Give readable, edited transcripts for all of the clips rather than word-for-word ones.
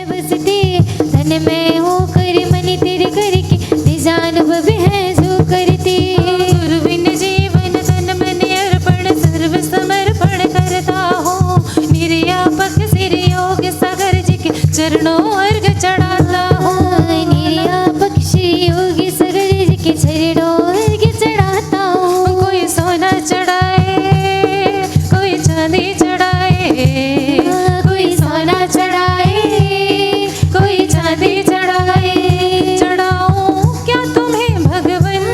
में बसते, धन में हो कर मन तेरे करके, निज अनुभव है जो करते। गुरु बिन जीवन तन मन अर्पण, सर्व समर्पण करता हूँ, निर्यापक सिर योग सागर जी के चरणों अर्घ चढ़ाता हूँ, निर्यापक श्री योग सागर जी के चरणों अर्घ चढ़ाता हूँ। कोई सोना चढ़ाए, कोई चांदी चढ़ाए, कोई सोना चढ़ाए, कोई चांदी चढ़ाए, चढ़ाऊं क्या तुम्हें भगवन,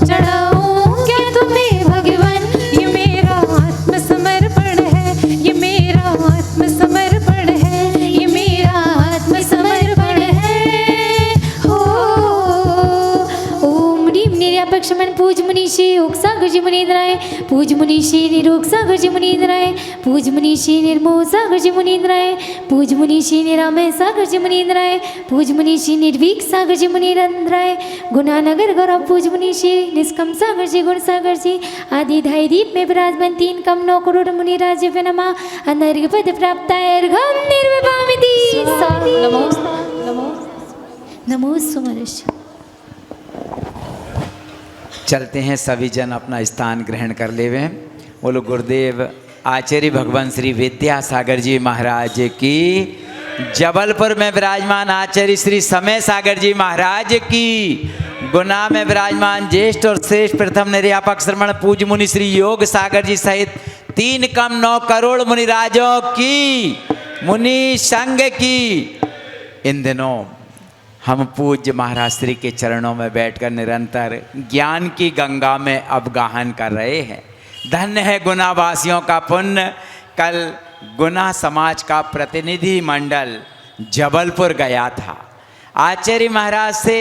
चढ़ाऊं क्या तुम्हें भगवन, ये मेरा आत्मसमर्पण है, ये मेरा आत्मसमर्पण है, ये मेरा आत्मसमर्पण है। हो ओम ह्रीं निर्यापक शमन पूज मुनीषी योग सागर जी मुनींद्राय, पूज मुनीषी निरोग सागर जी मुनींद्राय, पूज मुनीषी निर्मोह सागर जी मुनींद्राय, पूज मुनीषी निरामय सागर जी मुनींद्राय, पूज मुनीषी निर्वीक सागर जी मुनींद्राय, गुणानगर गौरव पूज मुनीषी निष्कम सागर जी गुण सागर जी, आदि धाई दीप में विराजमान 3 कम 9 करोड़ मुनि राज्य नमा, अनर्घ पद प्राप्ताय अर्घम निर्विभामिति। नमो नमो नमो सुमरश। चलते हैं सभी जन अपना स्थान ग्रहण कर लेवे। बोलो गुरुदेव आचार्य भगवान श्री विद्यासागर जी महाराज की, जबलपुर में विराजमान आचार्य श्री समय सागर जी महाराज की, गुना में विराजमान ज्येष्ठ और श्रेष्ठ प्रथम निर्यापक श्रमण पूज्य मुनि श्री योग सागर जी सहित 3 कम 9 करोड़ मुनिराजों की, मुनि संघ की। इन दिनों हम पूज्य महाराज श्री के चरणों में बैठकर निरंतर ज्ञान की गंगा में अवगाहन कर रहे हैं। धन्य है गुनावासियों का पुण्य। कल गुना समाज का प्रतिनिधि मंडल जबलपुर गया था। आचार्य महाराज से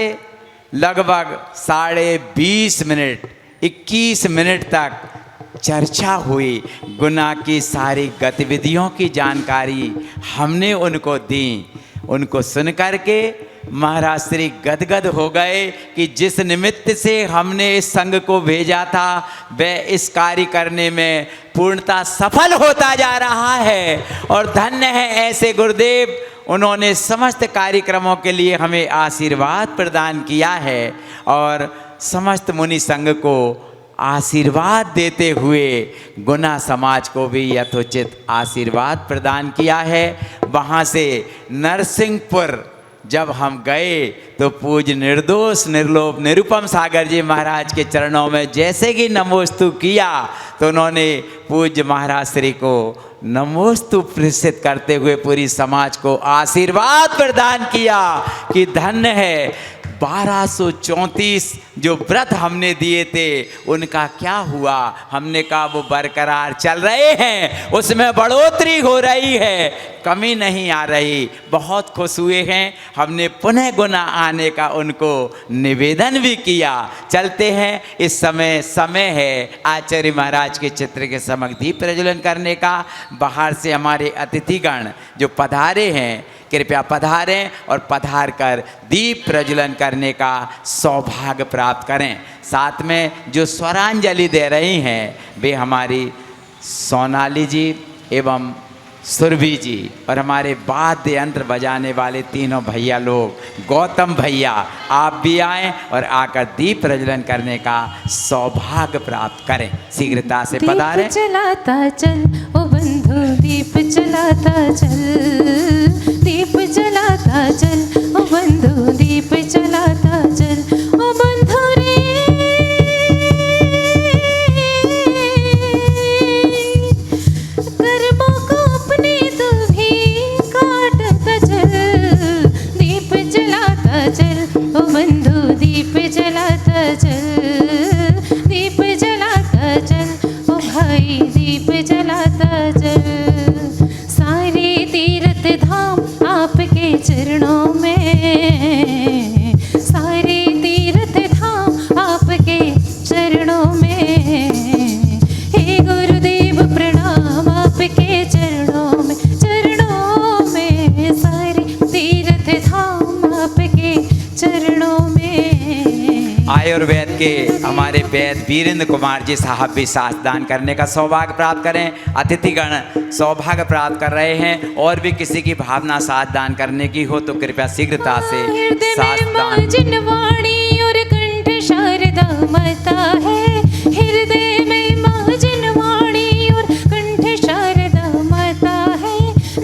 लगभग 20.5 मिनट 21 मिनट तक चर्चा हुई। गुना की सारी गतिविधियों की जानकारी हमने उनको दी। उनको सुन करके महाराज श्री गदगद हो गए कि जिस निमित्त से हमने इस संघ को भेजा था वह इस कार्य करने में पूर्णता सफल होता जा रहा है। और धन्य है ऐसे गुरुदेव, उन्होंने समस्त कार्यक्रमों के लिए हमें आशीर्वाद प्रदान किया है और समस्त मुनि संघ को आशीर्वाद देते हुए गुना समाज को भी यथोचित आशीर्वाद प्रदान किया है। वहाँ से नरसिंहपुर जब हम गए तो पूज्य निर्दोष निर्लोभ निरुपम सागर जी महाराज के चरणों में जैसे कि नमोस्तु किया तो उन्होंने पूज्य महाराज श्री को नमोस्तु प्रेषित करते हुए पूरी समाज को आशीर्वाद प्रदान किया कि धन्य है 1234 जो व्रत हमने दिए थे उनका क्या हुआ। हमने कहा वो बरकरार चल रहे हैं, उसमें बढ़ोतरी हो रही है, कमी नहीं आ रही। बहुत खुश हुए हैं। हमने पुनः गुना आने का उनको निवेदन भी किया। चलते हैं, इस समय है आचार्य महाराज के चित्र के समक्ष दीप प्रज्वलन करने का। बाहर से हमारे अतिथिगण जो पधारे हैं कृपया पधारें और पधार कर दीप प्रज्वलन करने का सौभाग्य प्राप्त करें। साथ में जो स्वरांजलि दे रही हैं वे हमारी सोनाली जी एवं सुरभि जी और हमारे वाद्य यंत्र बजाने वाले तीनों भैया लोग। गौतम भैया आप भी आएं और आकर दीप प्रज्वलन करने का सौभाग्य प्राप्त करें। शीघ्रता से पधारें। दीप जलाता चल ओ बंधु, दीप जलाता चल, दीप जलाता चल ओ बंधु, दीप जलाता चल ओ बंधु रे। कर्मों को अपने तू भी काटता चल, दीप जलाता चल ओ बंधु, दीप जलाता चल, दीप जलाता चल ओ भाई, दीप जलाता चल। सारे आयुर्वेद के हमारे वैद वीरेंद्र कुमार जी साहब भी साथ दान करने का सौभाग्य प्राप्त करें। अतिथिगण सौभाग्य प्राप्त कर रहे हैं, और भी किसी की भावना साथ दान करने की हो तो कृपया शीघ्रता से साथ दान। जनवाणी और कंठ शारदा माता है, हृदय में माँ जनवाणी और कंठ शारदा माता है।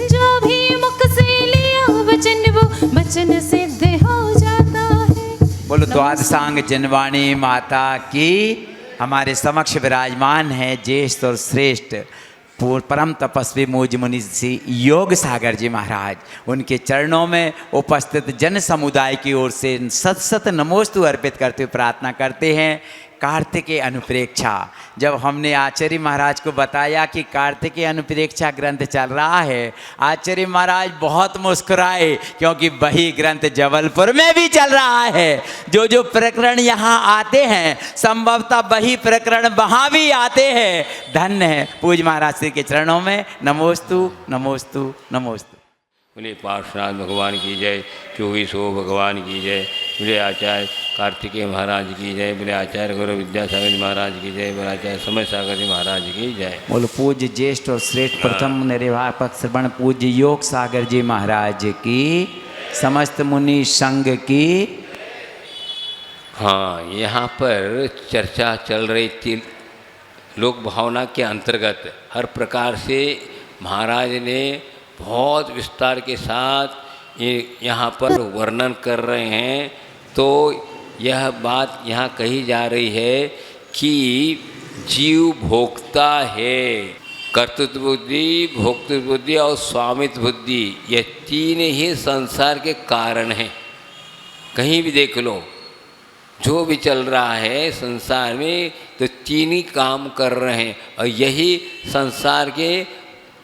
जो भी मुख से लिया वचन वो वचन सिद्ध हो जाता है। बोलो द्वादशांग जनवाणी माता की। हमारे समक्ष विराजमान है ज्येष्ठ और श्रेष्ठ परम तपस्वी मूज मुनि श्री योग सागर जी महाराज। उनके चरणों में उपस्थित जन समुदाय की ओर से सत सत नमोस्तु अर्पित करते हुए प्रार्थना करते हैं। कार्तिकेय अनुप्रेक्षा, जब हमने आचार्य महाराज को बताया कि कार्तिकेय अनुप्रेक्षा ग्रंथ चल रहा है, आचार्य महाराज बहुत मुस्कुराए, क्योंकि वही ग्रंथ जबलपुर में भी चल रहा है। जो जो प्रकरण यहाँ आते हैं संभवतः वही प्रकरण वहाँ भी आते हैं। धन्य है पूज्य महाराज श्री के चरणों में नमोस्तु नमोस्तु नमोस्तु। बोले पार्श्वनाथ भगवान की जय, 2400 भगवान की जय, बोले आचार्य कार्तिकेय महाराज की जय, बोले आचार्य गुरु विद्यासागर जी महाराज की जय, बोले आचार्य समय सागर जी महाराज की जय। बोलो पूज्य ज्येष्ठ और श्रेष्ठ प्रथम निर्वापक श्रवण पूज्य योग सागर जी महाराज की, समस्त मुनि संघ की। हाँ, यहाँ पर चर्चा चल रही थी लोक भावना के अंतर्गत। हर प्रकार से महाराज ने बहुत विस्तार के साथ ये यहाँ पर वर्णन कर रहे हैं। तो यह बात यहाँ कही जा रही है कि जीव भोक्ता है। कर्तृत्व बुद्धि, भोक्तृत्व बुद्धि और स्वामित्व बुद्धि, ये तीन ही संसार के कारण हैं। कहीं भी देख लो, जो भी चल रहा है संसार में, तो तीन ही काम कर रहे हैं, और यही संसार के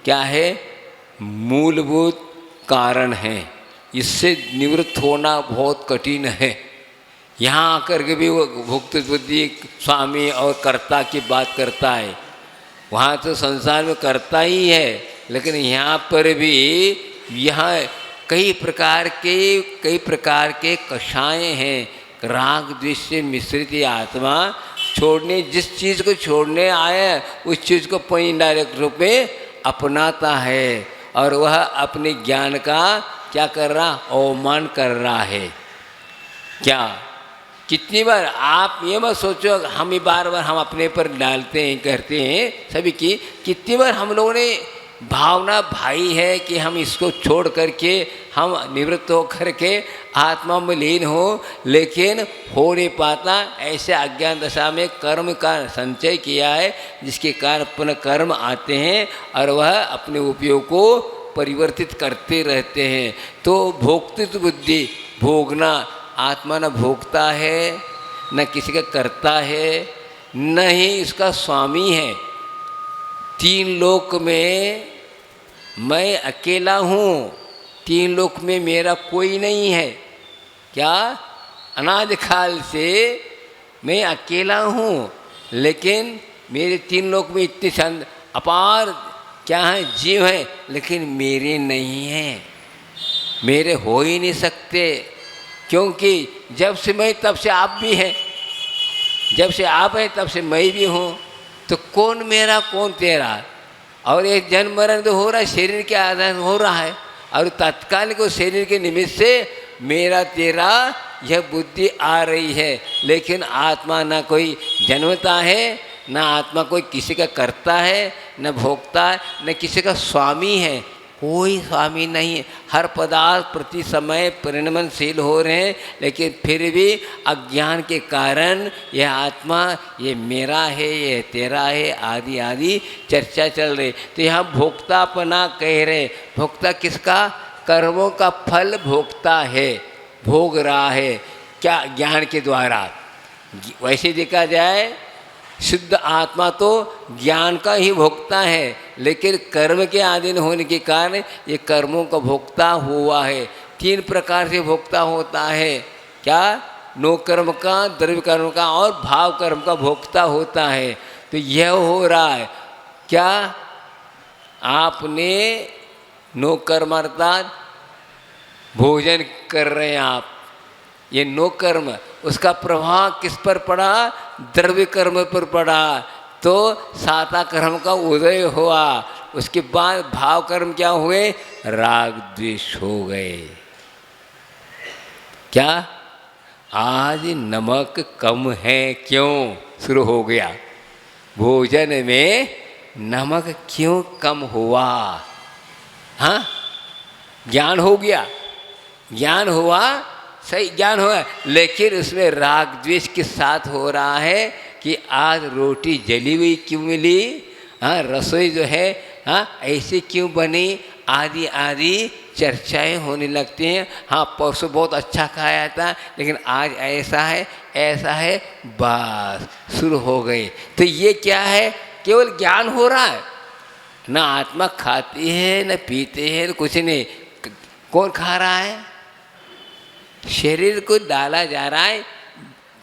क्या है, मूलभूत कारण है। इससे निवृत्त होना बहुत कठिन है। यहाँ आकर के भी वो भुक्त बुद्धि स्वामी और कर्ता की बात करता है। वहाँ तो संसार में कर्ता ही है, लेकिन यहाँ पर भी यहाँ कई प्रकार के कषाय हैं। राग द्वेष से मिश्रित आत्मा छोड़ने, जिस चीज़ को छोड़ने आया उस चीज़ को इनडायरेक्ट रूप में अपनाता है, और वह अपने ज्ञान का क्या कर रहा, अवमान कर रहा है। क्या कितनी बार आप ये मत सोचो, हम ही बार बार हम अपने पर डालते हैं, कहते हैं सभी की, कितनी बार हम लोगों ने भावना भाई है कि हम इसको छोड़ करके हम निवृत्त हो करके आत्मा में लीन हो, लेकिन हो नहीं पाता। ऐसे अज्ञान दशा में कर्म का संचय किया है, जिसके कारण पुनः कर्म आते हैं और वह अपने उपयोग को परिवर्तित करते रहते हैं। तो भोक्तृत्व बुद्धि, भोगना, आत्मा न भोगता है, न किसी का करता है, न ही इसका स्वामी है। तीन लोक में मैं अकेला हूँ, तीन लोक में मेरा कोई नहीं है। क्या अनादि काल से मैं अकेला हूँ, लेकिन मेरे तीन लोक में इतने अपार क्या है, जीव हैं, लेकिन मेरे नहीं हैं, मेरे हो ही नहीं सकते। क्योंकि जब से मैं तब से आप भी हैं, जब से आप हैं तब से मैं भी हूँ। तो कौन मेरा कौन तेरा, और एक जन्म मरण तो हो रहा है, शरीर के आधार हो रहा है, और तत्कालिक को शरीर के निमित्त से मेरा तेरा यह बुद्धि आ रही है। लेकिन आत्मा ना कोई जन्मता है, ना आत्मा कोई किसी का करता है, न भोगता है, न किसी का स्वामी है। कोई स्वामी नहीं है। हर पदार्थ प्रति समय परिणमनशील हो रहे हैं, लेकिन फिर भी अज्ञान के कारण यह आत्मा, ये मेरा है, ये तेरा है, आदि आदि चर्चा चल रही। तो यहाँ भोक्तापना कह रहे। भोक्ता किसका? कर्मों का फल भोगता है, भोग रहा है। क्या? ज्ञान के द्वारा। वैसे देखा जाए शुद्ध आत्मा तो ज्ञान का ही भोक्ता है, लेकिन कर्म के अधीन होने के कारण ये कर्मों का भोक्ता हुआ है। तीन प्रकार से भोक्ता होता है। क्या? नो कर्म का, द्रव्य कर्म का और भाव कर्म का भोक्ता होता है। तो यह हो रहा है। क्या? आपने नो कर्म अर्थात भोजन कर रहे हैं आप, ये नो कर्म, उसका प्रभाव किस पर पड़ा? द्रव्य कर्म पर पड़ा। तो साता कर्म का उदय हुआ, उसके बाद भाव कर्म क्या हुए? राग द्वेष हो गए। क्या आज नमक कम है क्यों शुरू हो गया? भोजन में नमक क्यों कम हुआ? हाँ, ज्ञान हो गया, ज्ञान हुआ, सही ज्ञान हुआ, लेकिन उसमें राग द्वेष के साथ हो रहा है कि आज रोटी जली हुई क्यों मिली, हाँ, रसोई जो है हाँ ऐसे क्यों बनी, आदि आदि चर्चाएं होने लगती हैं। हाँ, परसों बहुत अच्छा खाया था, लेकिन आज ऐसा है, ऐसा है, बस शुरू हो गई। तो ये क्या है? केवल ज्ञान हो रहा है, ना आत्मा खाती है, न पीते हैं, कुछ नहीं। कौन खा रहा है? शरीर को डाला जा रहा है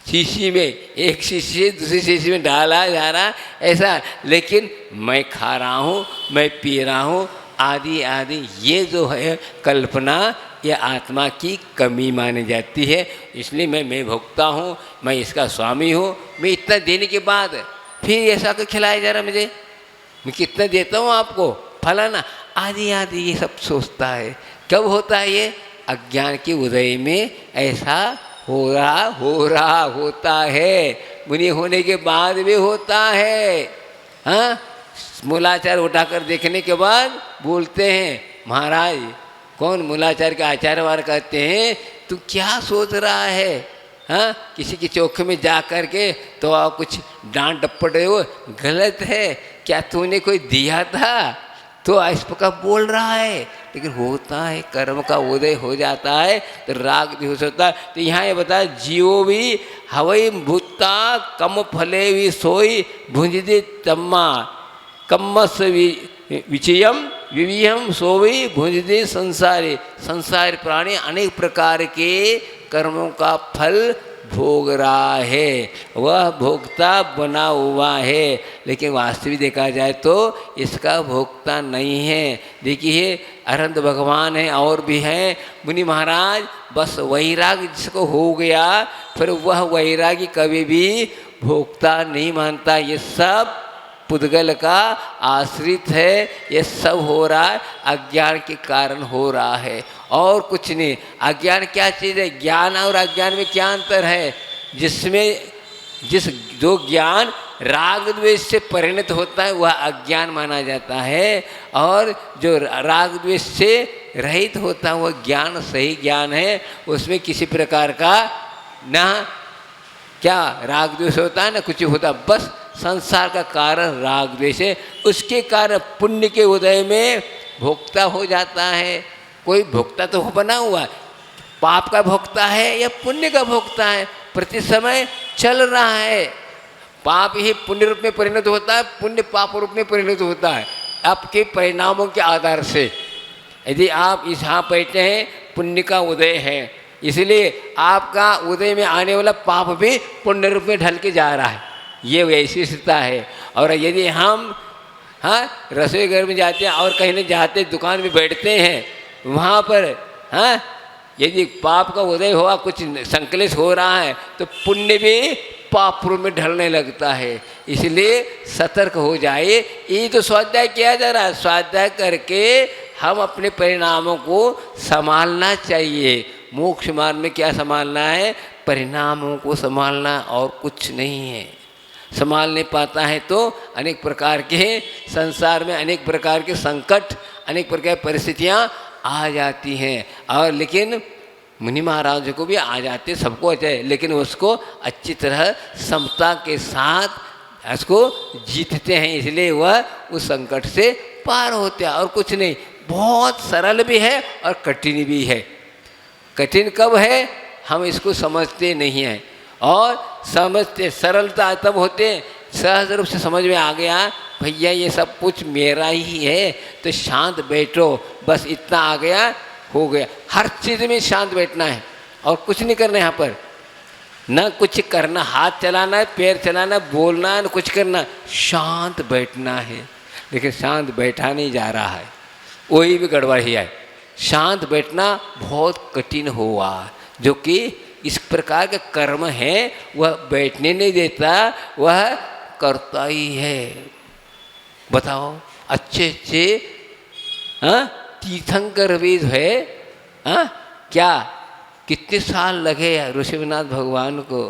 शीशी में, एक शीशी से दूसरी शीशी में डाला जा रहा है ऐसा, लेकिन मैं खा रहा हूँ, मैं पी रहा हूँ, आदि आदि, ये जो है कल्पना, ये आत्मा की कमी मानी जाती है। इसलिए मैं भोगता हूँ, मैं इसका स्वामी हूँ, मैं इतना देने के बाद फिर ऐसा को खिलाया जा रहा मुझे, मैं कितना देता हूँ आपको, फलाना, आदि आदि, ये सब सोचता है। कब होता है ये? अज्ञान के उदय में ऐसा होता है, मुनि होने के बाद भी होता है। हाँ, मूलाचार उठाकर देखने के बाद बोलते हैं, महाराज कौन मूलाचार के आचार्यवार कहते हैं, तू क्या सोच रहा है? हाँ, किसी के चौके में जा कर के तो आप कुछ डांट डपट रहे हो, गलत है। क्या तूने कोई दिया था तो इस प्रकार बोल रहा है? लेकिन होता है, कर्म का उदय हो जाता है तो राग भी हो सकता है। तो यहाँ ये बताया, जीवो भी हवई भूता कम फले भी सोई भुंजदे तम्मा कम्मस विचयम विवियम सोवी भुंजदे संसारी। संसार प्राणी अनेक प्रकार के कर्मों का फल भोग रहा है, वह भोक्ता बना हुआ है, लेकिन वास्तविक देखा जाए तो इसका भोक्ता नहीं है। देखिए, अरहंत भगवान है और भी हैं मुनि महाराज, बस वैराग जिसको हो गया, फिर वह वैरागी कभी भी भोक्ता नहीं मानता। ये सब पुद्गल का आश्रित है, ये सब हो रहा है अज्ञान के कारण हो रहा है, और कुछ नहीं। अज्ञान क्या चीज़ है? ज्ञान और अज्ञान में क्या अंतर है? जो ज्ञान राग द्वेष से परिणत होता है वह अज्ञान माना जाता है, और जो राग द्वेष से रहित होता है वह ज्ञान सही ज्ञान है। उसमें किसी प्रकार का ना क्या राग द्वेष होता है ना कुछ होता, बस संसार का कारण राग द्वेष है। उसके कारण पुण्य के उदय में भोक्ता हो जाता है। कोई भोक्ता तो बना हुआ, पाप का भोक्ता है या पुण्य का भोक्ता है, प्रति समय चल रहा है। पाप ही पुण्य रूप में परिणत होता है, पुण्य पाप रूप में परिणत होता है आपके परिणामों के आधार से। यदि आप यहाँ बैठे हैं, पुण्य का उदय है, इसलिए आपका उदय में आने वाला पाप भी पुण्य रूप में ढल के जा रहा है, ये वैसी स्थिति है। और यदि हम हाँ रसोई घर में जाते हैं और कहीं नहीं जाते, दुकान में बैठते हैं, वहाँ पर हाँ यदि पाप का उदय हुआ, कुछ संकलेश हो रहा है, तो पुण्य भी पाप रूप में ढलने लगता है। इसलिए सतर्क हो जाए। ये तो स्वाध्याय किया जा रहा है, स्वाध्याय करके हम अपने परिणामों को संभालना चाहिए। मोक्ष मार्ग में क्या संभालना है? परिणामों को संभालना, और कुछ नहीं है। संभाल नहीं पाता है तो अनेक प्रकार के संसार में अनेक प्रकार के संकट, अनेक प्रकार की परिस्थितियाँ आ जाती हैं। और लेकिन मुनि महाराज को भी आ जाते, सबको अच्छा है, लेकिन उसको अच्छी तरह समता के साथ उसको जीतते हैं, इसलिए वह उस संकट से पार होते हैं। और कुछ नहीं, बहुत सरल भी है और कठिन भी है। कठिन कब है? हम इसको समझते नहीं हैं, और समझते सरलता तब होते हैं सहज रूप से समझ में आ गया, भैया ये सब कुछ मेरा ही है, तो शांत बैठो, बस इतना आ गया, हो गया। हर चीज़ में शांत बैठना है और कुछ नहीं करना है। यहाँ पर न कुछ करना, हाथ चलाना है, पैर चलाना, बोलना है, न कुछ करना, शांत बैठना है। लेकिन शांत बैठा नहीं जा रहा है, वही भी गड़बड़ ही है। शांत बैठना बहुत कठिन हुआ, जो कि इस प्रकार का कर्म है, वह बैठने नहीं देता, वह करता ही है। बताओ, अच्छे अच्छे तीर्थंकर वेद है, क्या कितने साल लगे ऋषिनाथ भगवान को,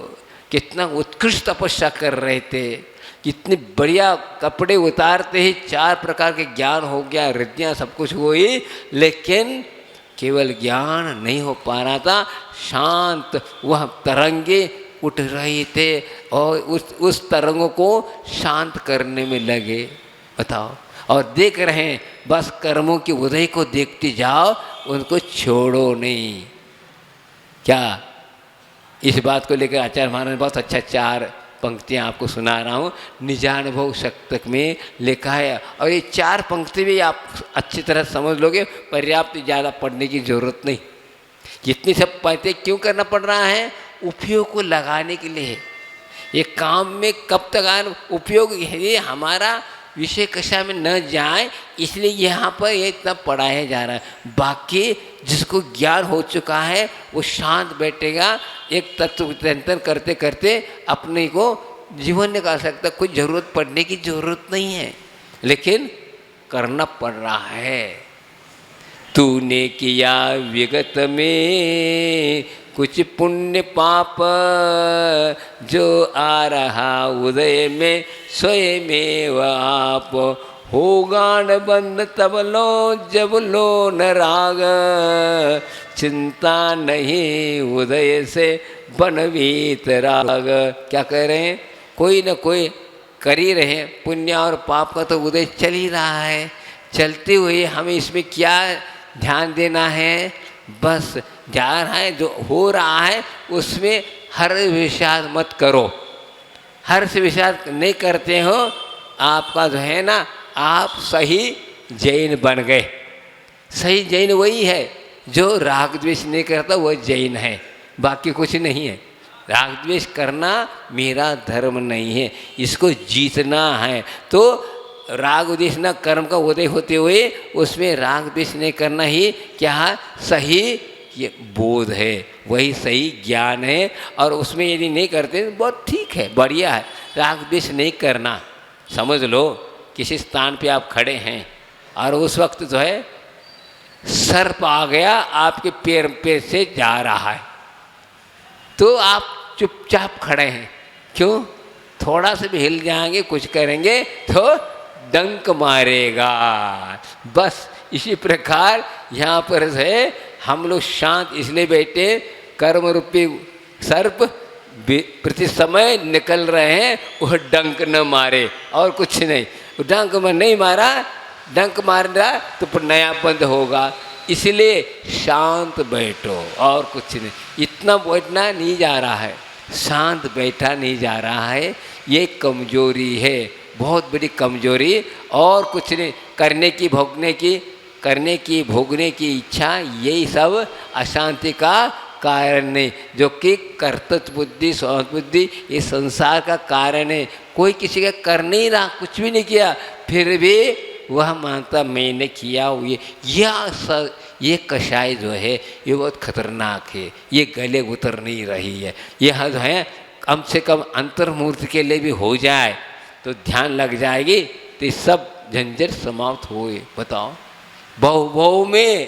कितना उत्कृष्ट तपस्या कर रहे थे, कितने बढ़िया कपड़े उतारते ही 4 प्रकार के ज्ञान हो गया, रिद्धियाँ सब कुछ हुई, लेकिन केवल ज्ञान नहीं हो पा रहा था। शांत वह तरंगे उठ रही थे और उस तरंगों को शांत करने में लगे। बताओ, और देख रहे हैं, बस कर्मों के उदय को देखते जाओ, उनको छोड़ो नहीं। क्या इस बात को लेकर आचार्य महाराज ने बहुत अच्छा 4 पंक्तियाँ आपको सुना रहा हूँ, निजानुभव शतक में लिखा है। और ये 4 पंक्ति भी आप अच्छी तरह समझ लोगे, पर्याप्त ज़्यादा पढ़ने की ज़रूरत नहीं। जितनी सब पंक्ति क्यों करना पड़ रहा है? उपयोग को लगाने के लिए। ये काम में कब तक आए उपयोग, ये हमारा विषय कक्षा में न जाए, इसलिए यहाँ पर ये इतना पढ़ाया जा रहा है। बाकी जिसको ज्ञान हो चुका है वो शांत बैठेगा, एक तत्व चिंतन करते करते अपने को जीवन निकाल सकता। कोई ज़रूरत पड़ने की ज़रूरत नहीं है, लेकिन करना पड़ रहा है। तूने किया विगत में कुछ पुण्य पाप, जो आ रहा उदय में स्वयं आप, हो गान बंद तब लो जब लो न राग, चिंता नहीं उदय से बनवीत राग। क्या कह रहे हैं? कोई न कोई कर ही रहे, पुण्य और पाप का तो उदय चल ही रहा है। चलते हुए हमें इसमें क्या ध्यान देना है? बस जा रहा है, जो हो रहा है उसमें हर्ष विषाद मत करो। हर्ष विषाद नहीं करते हो, आपका जो है ना, आप सही जैन बन गए। सही जैन वही है जो राग द्वेष नहीं करता, वह जैन है, बाकी कुछ नहीं है। राग द्वेष करना मेरा धर्म नहीं है, इसको जीतना है। तो राग द्वेष न कर्म का उदय होते हुए उसमें राग द्वेष नहीं करना ही क्या सही ये बोध है, वही सही ज्ञान है। और उसमें यदि नहीं करते तो बहुत ठीक है, बढ़िया है। राग द्वेष नहीं करना, समझ लो किसी स्थान पे आप खड़े हैं और उस वक्त जो है सर्प आ गया, आपके पैर पे से जा रहा है, तो आप चुपचाप खड़े हैं। क्यों? थोड़ा सा भी हिल जाएंगे, कुछ करेंगे तो डंक मारेगा। बस इसी प्रकार यहाँ पर है, हम लोग शांत इसलिए बैठे, कर्म रूपी सर्प प्रति समय निकल रहे हैं, वह डंक न मारे और कुछ नहीं। डंक में नहीं मारा, डंक मार रहा तो नया बंद होगा, इसलिए शांत बैठो और कुछ नहीं। इतना बैठना नहीं जा रहा है, शांत बैठा नहीं जा रहा है, ये कमजोरी है, बहुत बड़ी कमजोरी। और कुछ नहीं, करने की भोगने की इच्छा, यही सब अशांति का कारण नहीं, जो कि कर्तव्य बुद्धि स्वार्थ बुद्धि ये संसार का कारण है। कोई किसी का कर नहीं रहा, कुछ भी नहीं किया, फिर भी वह मानता मैंने किया हुई। ये कषाय जो है ये बहुत खतरनाक है, ये गले उतर नहीं रही है। यह जो है कम से कम अंतर्मूर्ति के लिए भी हो जाए तो ध्यान लग जाएगी, तो सब झंझट समाप्त होए। बताओ, बहु में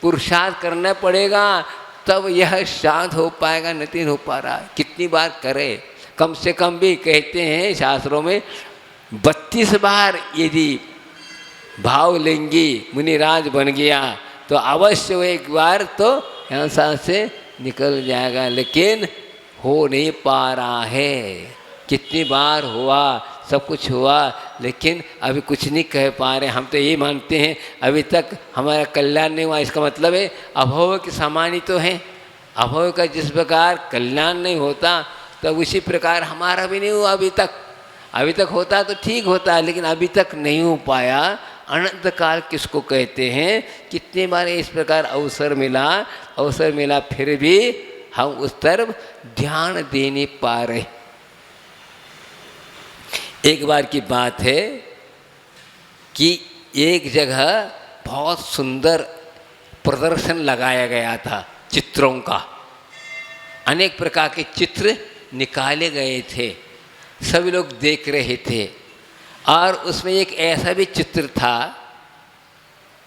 पुरुषार्थ करना पड़ेगा, तब यह शांत हो पाएगा, नहीं हो पा रहा है। कितनी बार करे? कम से कम भी कहते हैं शास्त्रों में 32 बार यदि भावलिंगी मुनिराज बन गया तो अवश्य वो एक बार तो यहाँ सांस से निकल जाएगा, लेकिन हो नहीं पा रहा है। कितनी बार हुआ, सब कुछ हुआ, लेकिन अभी कुछ नहीं कह पा रहे। हम तो ये मानते हैं अभी तक हमारा कल्याण नहीं हुआ, इसका मतलब है अभव के समान ही तो है। अभव का जिस प्रकार कल्याण नहीं होता, तब उसी प्रकार हमारा भी नहीं हुआ अभी तक। अभी तक होता तो ठीक होता, लेकिन अभी तक नहीं हो पाया। अनंत काल किसको कहते हैं? कितने बार इस प्रकार अवसर मिला, फिर भी हम उस तरफ ध्यान दे नहीं पा रहे। एक बार की बात है कि एक जगह बहुत सुंदर प्रदर्शन लगाया गया था चित्रों का। अनेक प्रकार के चित्र निकाले गए थे, सभी लोग देख रहे थे। और उसमें एक ऐसा भी चित्र था,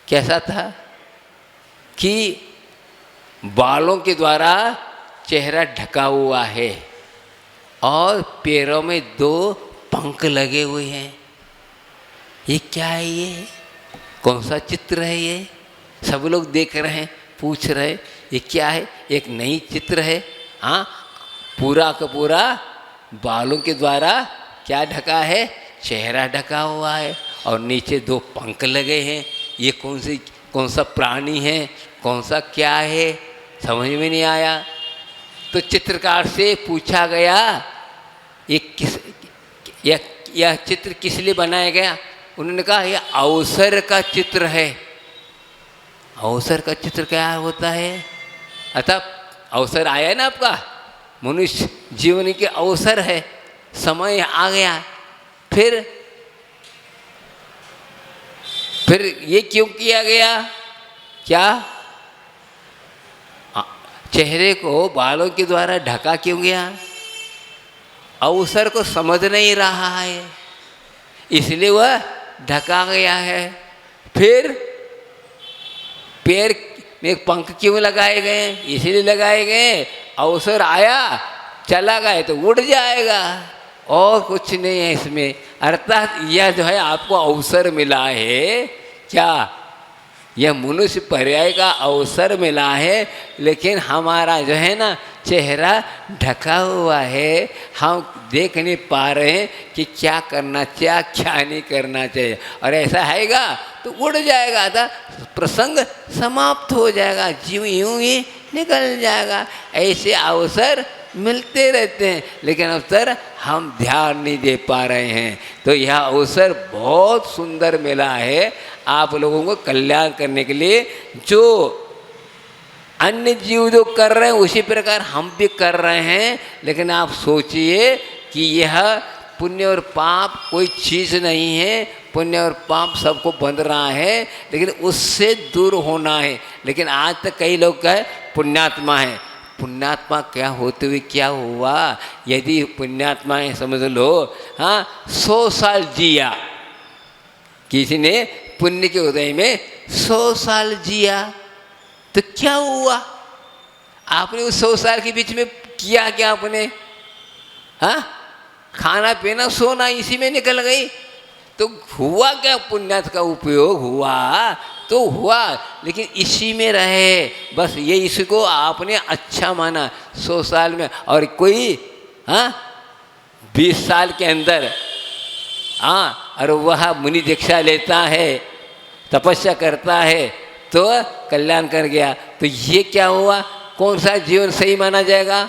कैसा था कि बालों के द्वारा चेहरा ढका हुआ है और पैरों में 2 पंख लगे हुए हैं। ये क्या है, ये कौन सा चित्र है? ये सब लोग देख रहे हैं, पूछ रहे ये क्या है? एक नई चित्र है। हाँ, पूरा का पूरा बालों के द्वारा क्या ढका है? चेहरा ढका हुआ है और नीचे 2 पंख लगे हैं। ये कौन सा प्राणी है, कौन सा क्या है, समझ में नहीं आया। तो चित्रकार से पूछा गया यह चित्र किस लिए बनाया गया? उन्होंने कहा यह अवसर का चित्र है। अवसर का चित्र क्या होता है? अतः अवसर आया ना आपका, मनुष्य जीवन के अवसर है, समय आ गया। फिर ये क्यों किया गया? क्या चेहरे को बालों के द्वारा ढका क्यों गया? अवसर को समझ नहीं रहा है, इसलिए वह ढका गया है। फिर पैर में पंख क्यों लगाए गए? इसलिए लगाए गए, अवसर आया चला गया तो उड़ जाएगा, और कुछ नहीं है इसमें। अर्थात यह जो है आपको अवसर मिला है, क्या यह मनुष्य पर्याय का अवसर मिला है, लेकिन हमारा जो है ना चेहरा ढका हुआ है, हम देख नहीं पा रहे हैं कि क्या करना चाहिए क्या नहीं करना चाहिए। और ऐसा हैगा तो उड़ जाएगा, था प्रसंग समाप्त हो जाएगा, जीव यूं ही निकल जाएगा। ऐसे अवसर मिलते रहते हैं, लेकिन अवसर हम ध्यान नहीं दे पा रहे हैं। तो यह अवसर बहुत सुंदर मिला है आप लोगों को कल्याण करने के लिए। जो अन्य जीव जो कर रहे हैं उसी प्रकार हम भी कर रहे हैं, लेकिन आप सोचिए कि यह पुण्य और पाप कोई चीज़ नहीं है। पुण्य और पाप सबको बंध रहा है, लेकिन उससे दूर होना है। लेकिन आज तक कई लोग कहे पुण्यात्मा है। पुण्यात्मा क्या होते हुए क्या हुआ? यदि पुण्यात्मा है समझ लो, हाँ 100 साल जिया, किसी ने पुण्य के उदय में 100 साल जिया तो क्या हुआ? आपने उस 100 साल के बीच में किया क्या आपने? हाँ, खाना पीना सोना इसी में निकल गई, तो हुआ क्या? पुण्यात्मा का उपयोग हुआ तो हुआ, लेकिन इसी में रहे बस। ये इसको आपने अच्छा माना 100 साल में, और कोई 20 साल के अंदर और वह मुनि दीक्षा लेता है, तपस्या करता है तो कल्याण कर गया। तो ये क्या हुआ? कौन सा जीवन सही माना जाएगा?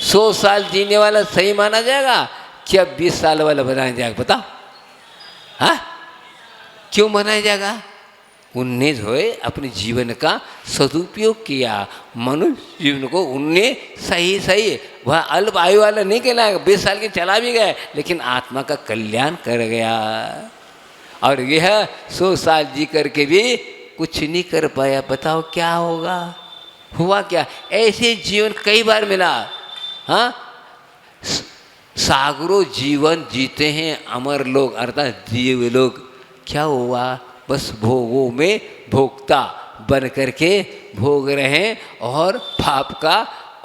100 साल जीने वाला सही माना जाएगा क्या 20 साल वाला बनाया जाएगा? बताओ, हाँ क्यों बनाया जाएगा? उनने जो है अपने जीवन का सदुपयोग किया, मनुष्य जीवन को उनने सही वह अल्प आयु वाला नहीं कहलाएगा, 20 साल के चला भी गया, लेकिन आत्मा का कल्याण कर गया। और यह 100 साल जी करके भी कुछ नहीं कर पाया, बताओ क्या होगा? हुआ क्या? ऐसे जीवन कई बार मिला। हाँ, सागरों जीवन जीते हैं अमर लोग, अर्थात जीव लोग। क्या हुआ? बस भोगों में भोक्ता बन करके भोग रहे हैं और पाप का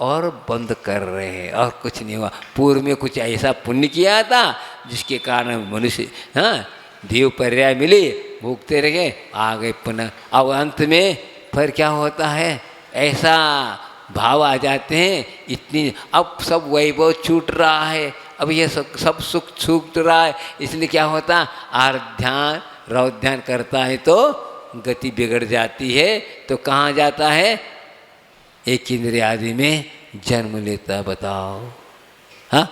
और बंद कर रहे हैं, और कुछ नहीं हुआ। पूर्व में कुछ ऐसा पुण्य किया था जिसके कारण मनुष्य देव पर्याय मिली, भोगते रहे, आ गए पुनः। अब अंत में फिर क्या होता है? ऐसा भाव आ जाते हैं, इतनी अब सब वैभव छूट रहा है, अब ये सब सुख छूट रहा है, इसलिए क्या होता? आर्ध्यान रौध्यान करता है तो गति बिगड़ जाती है। तो कहाँ जाता है? एक इंद्रिय आदि में जन्म लेता। बताओ, हाँ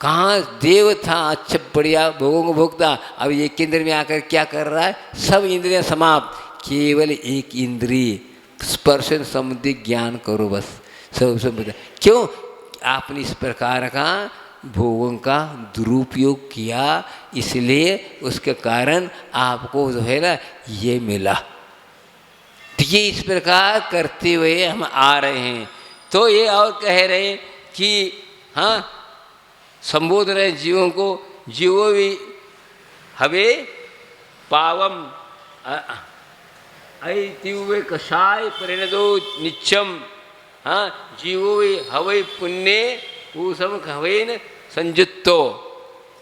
कहाँ देव था, अच्छा बढ़िया भोगों को भोगता, अब एक इंद्रिय में आकर क्या कर रहा है? सब इंद्रियां समाप्त, केवल एक इंद्रिय स्पर्श संबंधी ज्ञान करो बस। सब क्यों? आपने इस प्रकार का भोगों का दुरुपयोग किया, इसलिए उसके कारण आपको जो है ना ये मिला। तो ये इस प्रकार करते हुए हम आ रहे हैं। तो ये और कह रहे हैं कि हाँ, संबोध रहे जीवों को, जीवो भी हवे पावम ऐतिवे कषाय परिणदो नित्यम। हाँ, जीवो भी हवे पुण्य पूसम हवेन संयुक्तो।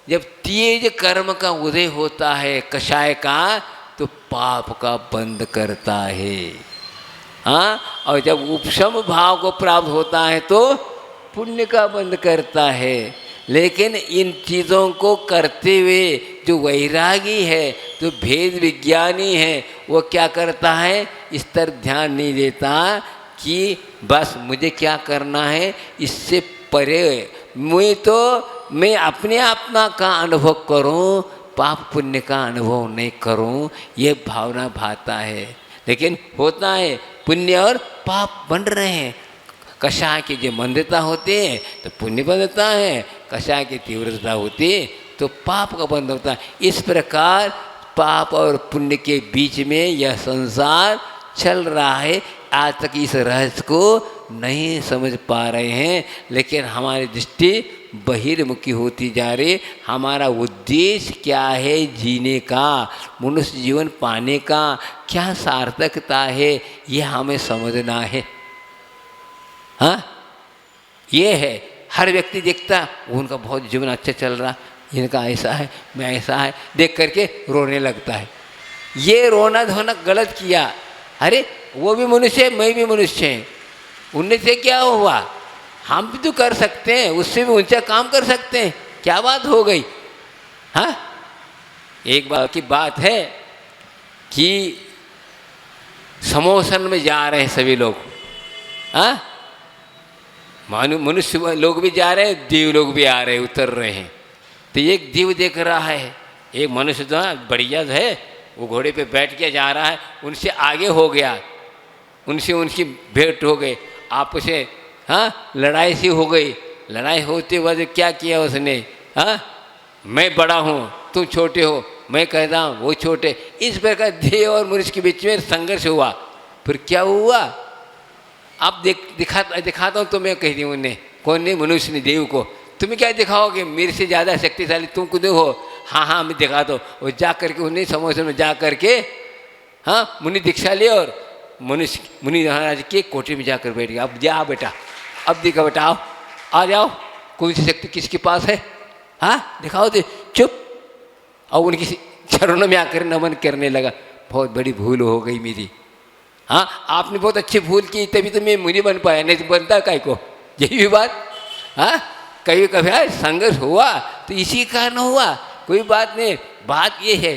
जब तेज कर्म का उदय होता है कषाय का, तो पाप का बंद करता है। हाँ, और जब उपशम भाव को प्राप्त होता है तो पुण्य का बंद करता है। लेकिन इन चीज़ों को करते हुए जो वैरागी है, जो भेद विज्ञानी है, वो क्या करता है, इस तरफ ध्यान नहीं देता कि बस मुझे क्या करना है, इससे परे मैं अपने अपना का अनुभव करूं, पाप पुण्य का अनुभव नहीं करूं, ये भावना भाता है। लेकिन होता है पुण्य और पाप बन रहे हैं। कषाय की जो मंदता होती है तो पुण्य बंधता है, कषाय की तीव्रता होती है तो पाप का बंध होता है। इस प्रकार पाप और पुण्य के बीच में यह संसार चल रहा है। आज तक इस रहस्य को नहीं समझ पा रहे हैं, लेकिन हमारी दृष्टि बहिर्मुखी होती जा रही। हमारा उद्देश्य क्या है जीने का, मनुष्य जीवन पाने का क्या सार्थकता है, यह हमें समझना है। हाँ, ये है। हर व्यक्ति देखता उनका बहुत जीवन अच्छा चल रहा, इनका ऐसा है, मैं ऐसा है, देख करके रोने लगता है। ये रोना धोना गलत किया। अरे वो भी मनुष्य है, मैं भी मनुष्य है, उनने से क्या हुआ, हम भी तो कर सकते हैं, उससे भी ऊंचा काम कर सकते हैं, क्या बात हो गई। हाँ, एक बार की बात है कि समोसन में जा रहे हैं सभी लोग। हाँ, मनुष्य लोग भी जा रहे हैं, देव लोग भी आ रहे हैं, उतर रहे हैं। तो एक देव देख रहा है, एक मनुष्य तो बढ़िया है, वो घोड़े पे बैठ के जा रहा है, उनसे आगे हो गया, उनसे उनकी भेंट हो गई, आपस में हाँ लड़ाई सी हो गई। लड़ाई होते हुए क्या किया उसने, हाँ मैं बड़ा हूँ तुम छोटे हो, मैं कहता हूँ वो छोटे। इस प्रकार देव और मनुष्य के बीच में संघर्ष हुआ। फिर क्या हुआ, आप दिखाता हूँ तुम्हें, कह दी उन्हें, कौन ने, मनुष्य ने देव को, तुम्हें क्या दिखाओगे, मेरे से ज़्यादा शक्तिशाली तुम खुद हो। हाँ हाँ मैं दिखा दो। और जा करके उन्हें समोसे में जा करके हाँ मुनि दीक्षा ले, और मुनि महाराज के कोठरी में जाकर बैठ गया। अब जा बेटा, अब दिखा बेटा, आओ आ जाओ, कौन सी शक्ति किसके पास है, हाँ दिखाओ दे। चुप। और उनकी चरणों में आकर नमन करने लगा। बहुत बड़ी भूल हो गई मेरी, हाँ आपने बहुत अच्छी भूल की, तभी तो मैं मुनि बन पाया, नहीं तो बनता काय को। यही भी बात, हाँ कभी कभी संघर्ष हुआ तो इसी कारण हुआ, कोई बात नहीं। बात ये है,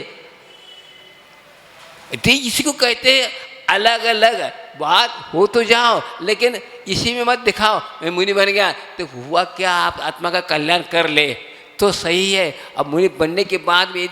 इसी को कहते हैं अलग अलग बात हो तो जाओ, लेकिन इसी में मत दिखाओ मैं मुनि बन गया तो हुआ क्या, आप आत्मा का कल्याण कर ले तो सही है। अब मुनि बनने के बाद भी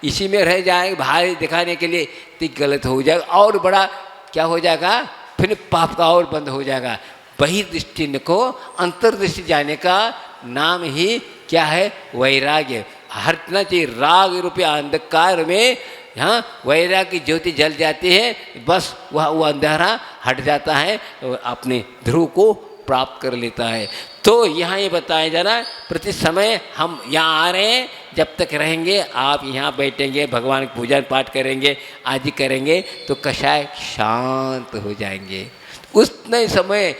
इसी में रह जाएंगे बाहर दिखाने के लिए तो गलत हो जाएगा, और बड़ा क्या हो जाएगा, फिर पाप का और बंद हो जाएगा। बहिर्दृष्टि को अंतर्दृष्टि जाने का नाम ही क्या है, वैराग्य। हटना चाहिए राग रूपी अंधकार में, हाँ वैराग्य की ज्योति जल जाती है, बस वो अंधेरा हट जाता है, अपने ध्रुव को प्राप्त कर लेता है। तो यहाँ ये बताया जा रहा है, प्रति समय हम यहाँ आ रहे हैं, जब तक रहेंगे आप यहाँ बैठेंगे, भगवान की पूजा पाठ करेंगे, आदि करेंगे तो कषाय शांत हो जाएंगे। उस नए समय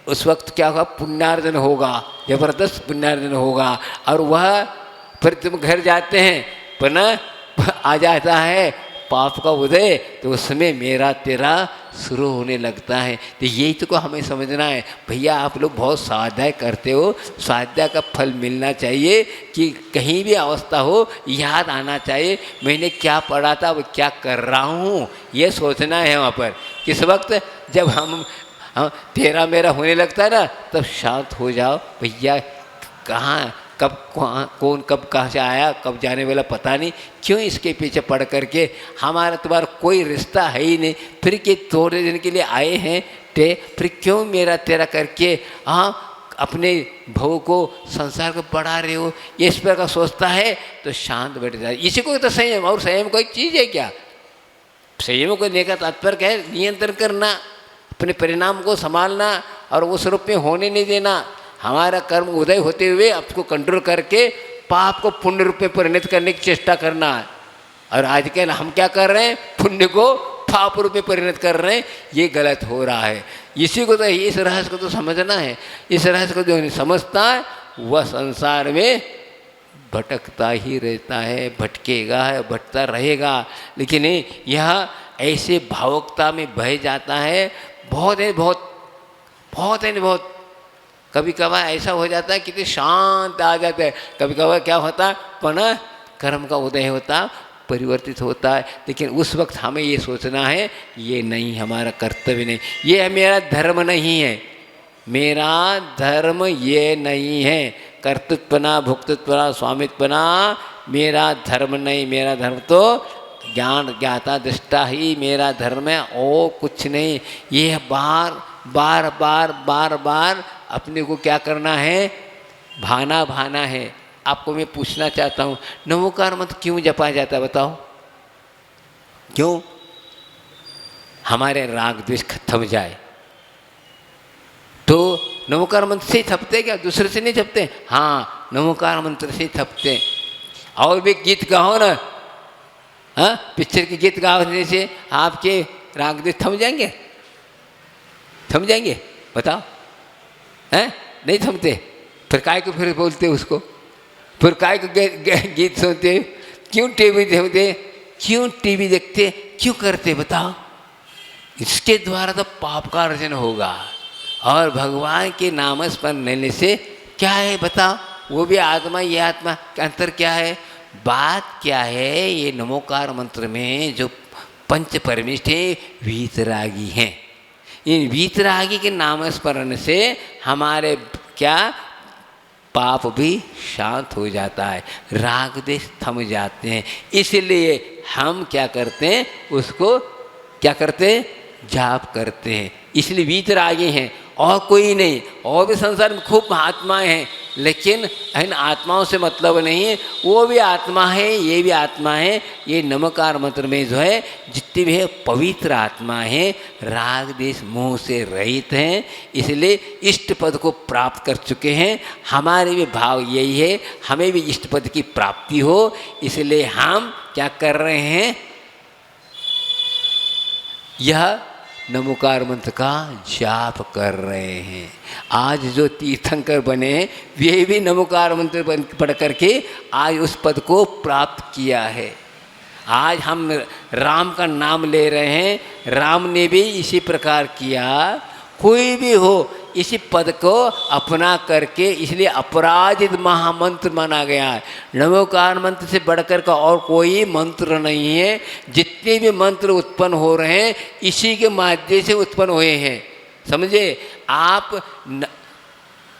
उस वक्त क्या होगा, पुण्यार्जन होगा, जबरदस्त पुण्यार्जन होगा। और वह फिर तुम घर जाते हैं, पुनः आ जाता है पाप का उदय, तो उसमें मेरा तेरा शुरू होने लगता है। तो यही तो को हमें समझना है। भैया आप लोग बहुत स्वाध्याय करते हो, स्वाध्याय का फल मिलना चाहिए कि कहीं भी अवस्था हो याद आना चाहिए मैंने क्या पढ़ा था, वो क्या कर रहा हूँ, ये सोचना है वहाँ पर। किस वक्त जब हम तेरा मेरा होने लगता है ना, तब शांत हो जाओ। भैया कहाँ कब कौन कब कहाँ से आया, कब जाने वाला पता नहीं, क्यों इसके पीछे पड़ करके, हमारा तुम्हारा कोई रिश्ता है ही नहीं, फिर के थोड़े दिन के लिए आए हैं ते, फिर क्यों मेरा तेरा करके अपने भव को संसार को बढ़ा रहे हो, ये इस प्रकार सोचता है तो शांत बैठ जाए। इसी को तो संयम, और संयम कोई चीज़ है क्या, संयम को लेकर तात्पर्य है नियंत्रण करना, अपने परिणाम को संभालना और उस रूप में होने नहीं देना। हमारा कर्म उदय होते हुए आपको कंट्रोल करके पाप को पुण्य रूप में परिणत करने की चेष्टा करना है। और आजकल हम क्या कर रहे हैं, पुण्य को पाप रूप में परिणत कर रहे हैं, ये गलत हो रहा है। इसी को तो, इस रहस्य को तो समझना है। इस रहस्य को जो नहीं समझता है वह संसार में भटकता ही रहता है, भटकेगा है, भटकता रहेगा। लेकिन यह ऐसे भावुकता में बह जाता है, बहुत कभी कभार ऐसा हो जाता है कितने शांत आ जाता है, कभी कभार क्या होता है पुनः कर्म का उदय होता, परिवर्तित होता है। लेकिन उस वक्त हमें ये सोचना है ये नहीं, हमारा कर्तव्य नहीं, ये मेरा धर्म नहीं है, मेरा धर्म ये नहीं है। कर्तृत्वना भुक्तृत्वना स्वामित्वना मेरा धर्म नहीं, मेरा धर्म तो ज्ञान ज्ञाता दृष्टा ही मेरा धर्म है और कुछ नहीं। ये बार अपने को क्या करना है, भाना है। आपको मैं पूछना चाहता हूँ, नमोकार मंत्र क्यों जपा जाता है बताओ? क्यों? हमारे राग द्वेष खत्म जाए। तो नमोकार मंत्र से थपते क्या, दूसरे से नहीं थपते? हाँ, नमोकार मंत्र से थपते। और भी गीत गाओ ना, हाँ, पिक्चर के गीत गाने से आपके राग द्वेष थम जाएंगे? थम जाएंगे? बताओ, हैं? नहीं थमते। फिर काय को फिर बोलते उसको, फिर काय को गीत सुनते, क्यों टीवी देखते, क्यों टीवी देखते, क्यों करते बताओ? इसके द्वारा तो पाप का अर्जन होगा। और भगवान के नाम स्मरण लेने से क्या है बताओ? वो भी आत्मा, ये आत्मा का अंतर क्या है? बात क्या है? ये नमोकार मंत्र में जो पंच परमिष्ठ है वीतरागी हैं। इन वीतरागी के नाम स्मरण से हमारे क्या पाप भी शांत हो जाता है, राग द्वेष थम जाते हैं। इसलिए हम क्या करते हैं, उसको क्या करते हैं, जाप करते हैं। इसलिए वीतरागी हैं और कोई नहीं। और भी संसार में खूब आत्माएं हैं, लेकिन इन आत्माओं से मतलब नहीं है, वो भी आत्मा है, ये भी आत्मा है। ये नमोकार मंत्र में जो है जितनी भी है पवित्र आत्मा है, राग द्वेष मोह से रहित हैं, इसलिए इष्ट पद को प्राप्त कर चुके हैं। हमारे भी भाव यही है, हमें भी इष्ट पद की प्राप्ति हो, इसलिए हम क्या कर रहे हैं, यह नमोकार मंत्र का जाप कर रहे हैं। आज जो तीर्थंकर बने हैं वे भी नमोकार मंत्र पढ़ करके आज उस पद को प्राप्त किया है। आज हम राम का नाम ले रहे हैं, राम ने भी इसी प्रकार किया। कोई भी हो इसी पद को अपना करके, इसलिए अपराजित महामंत्र माना गया है। नमोकार मंत्र से बढ़कर का और कोई मंत्र नहीं है। जितने भी मंत्र उत्पन्न हो रहे हैं इसी के माध्यम से उत्पन्न हुए हैं। समझे? आप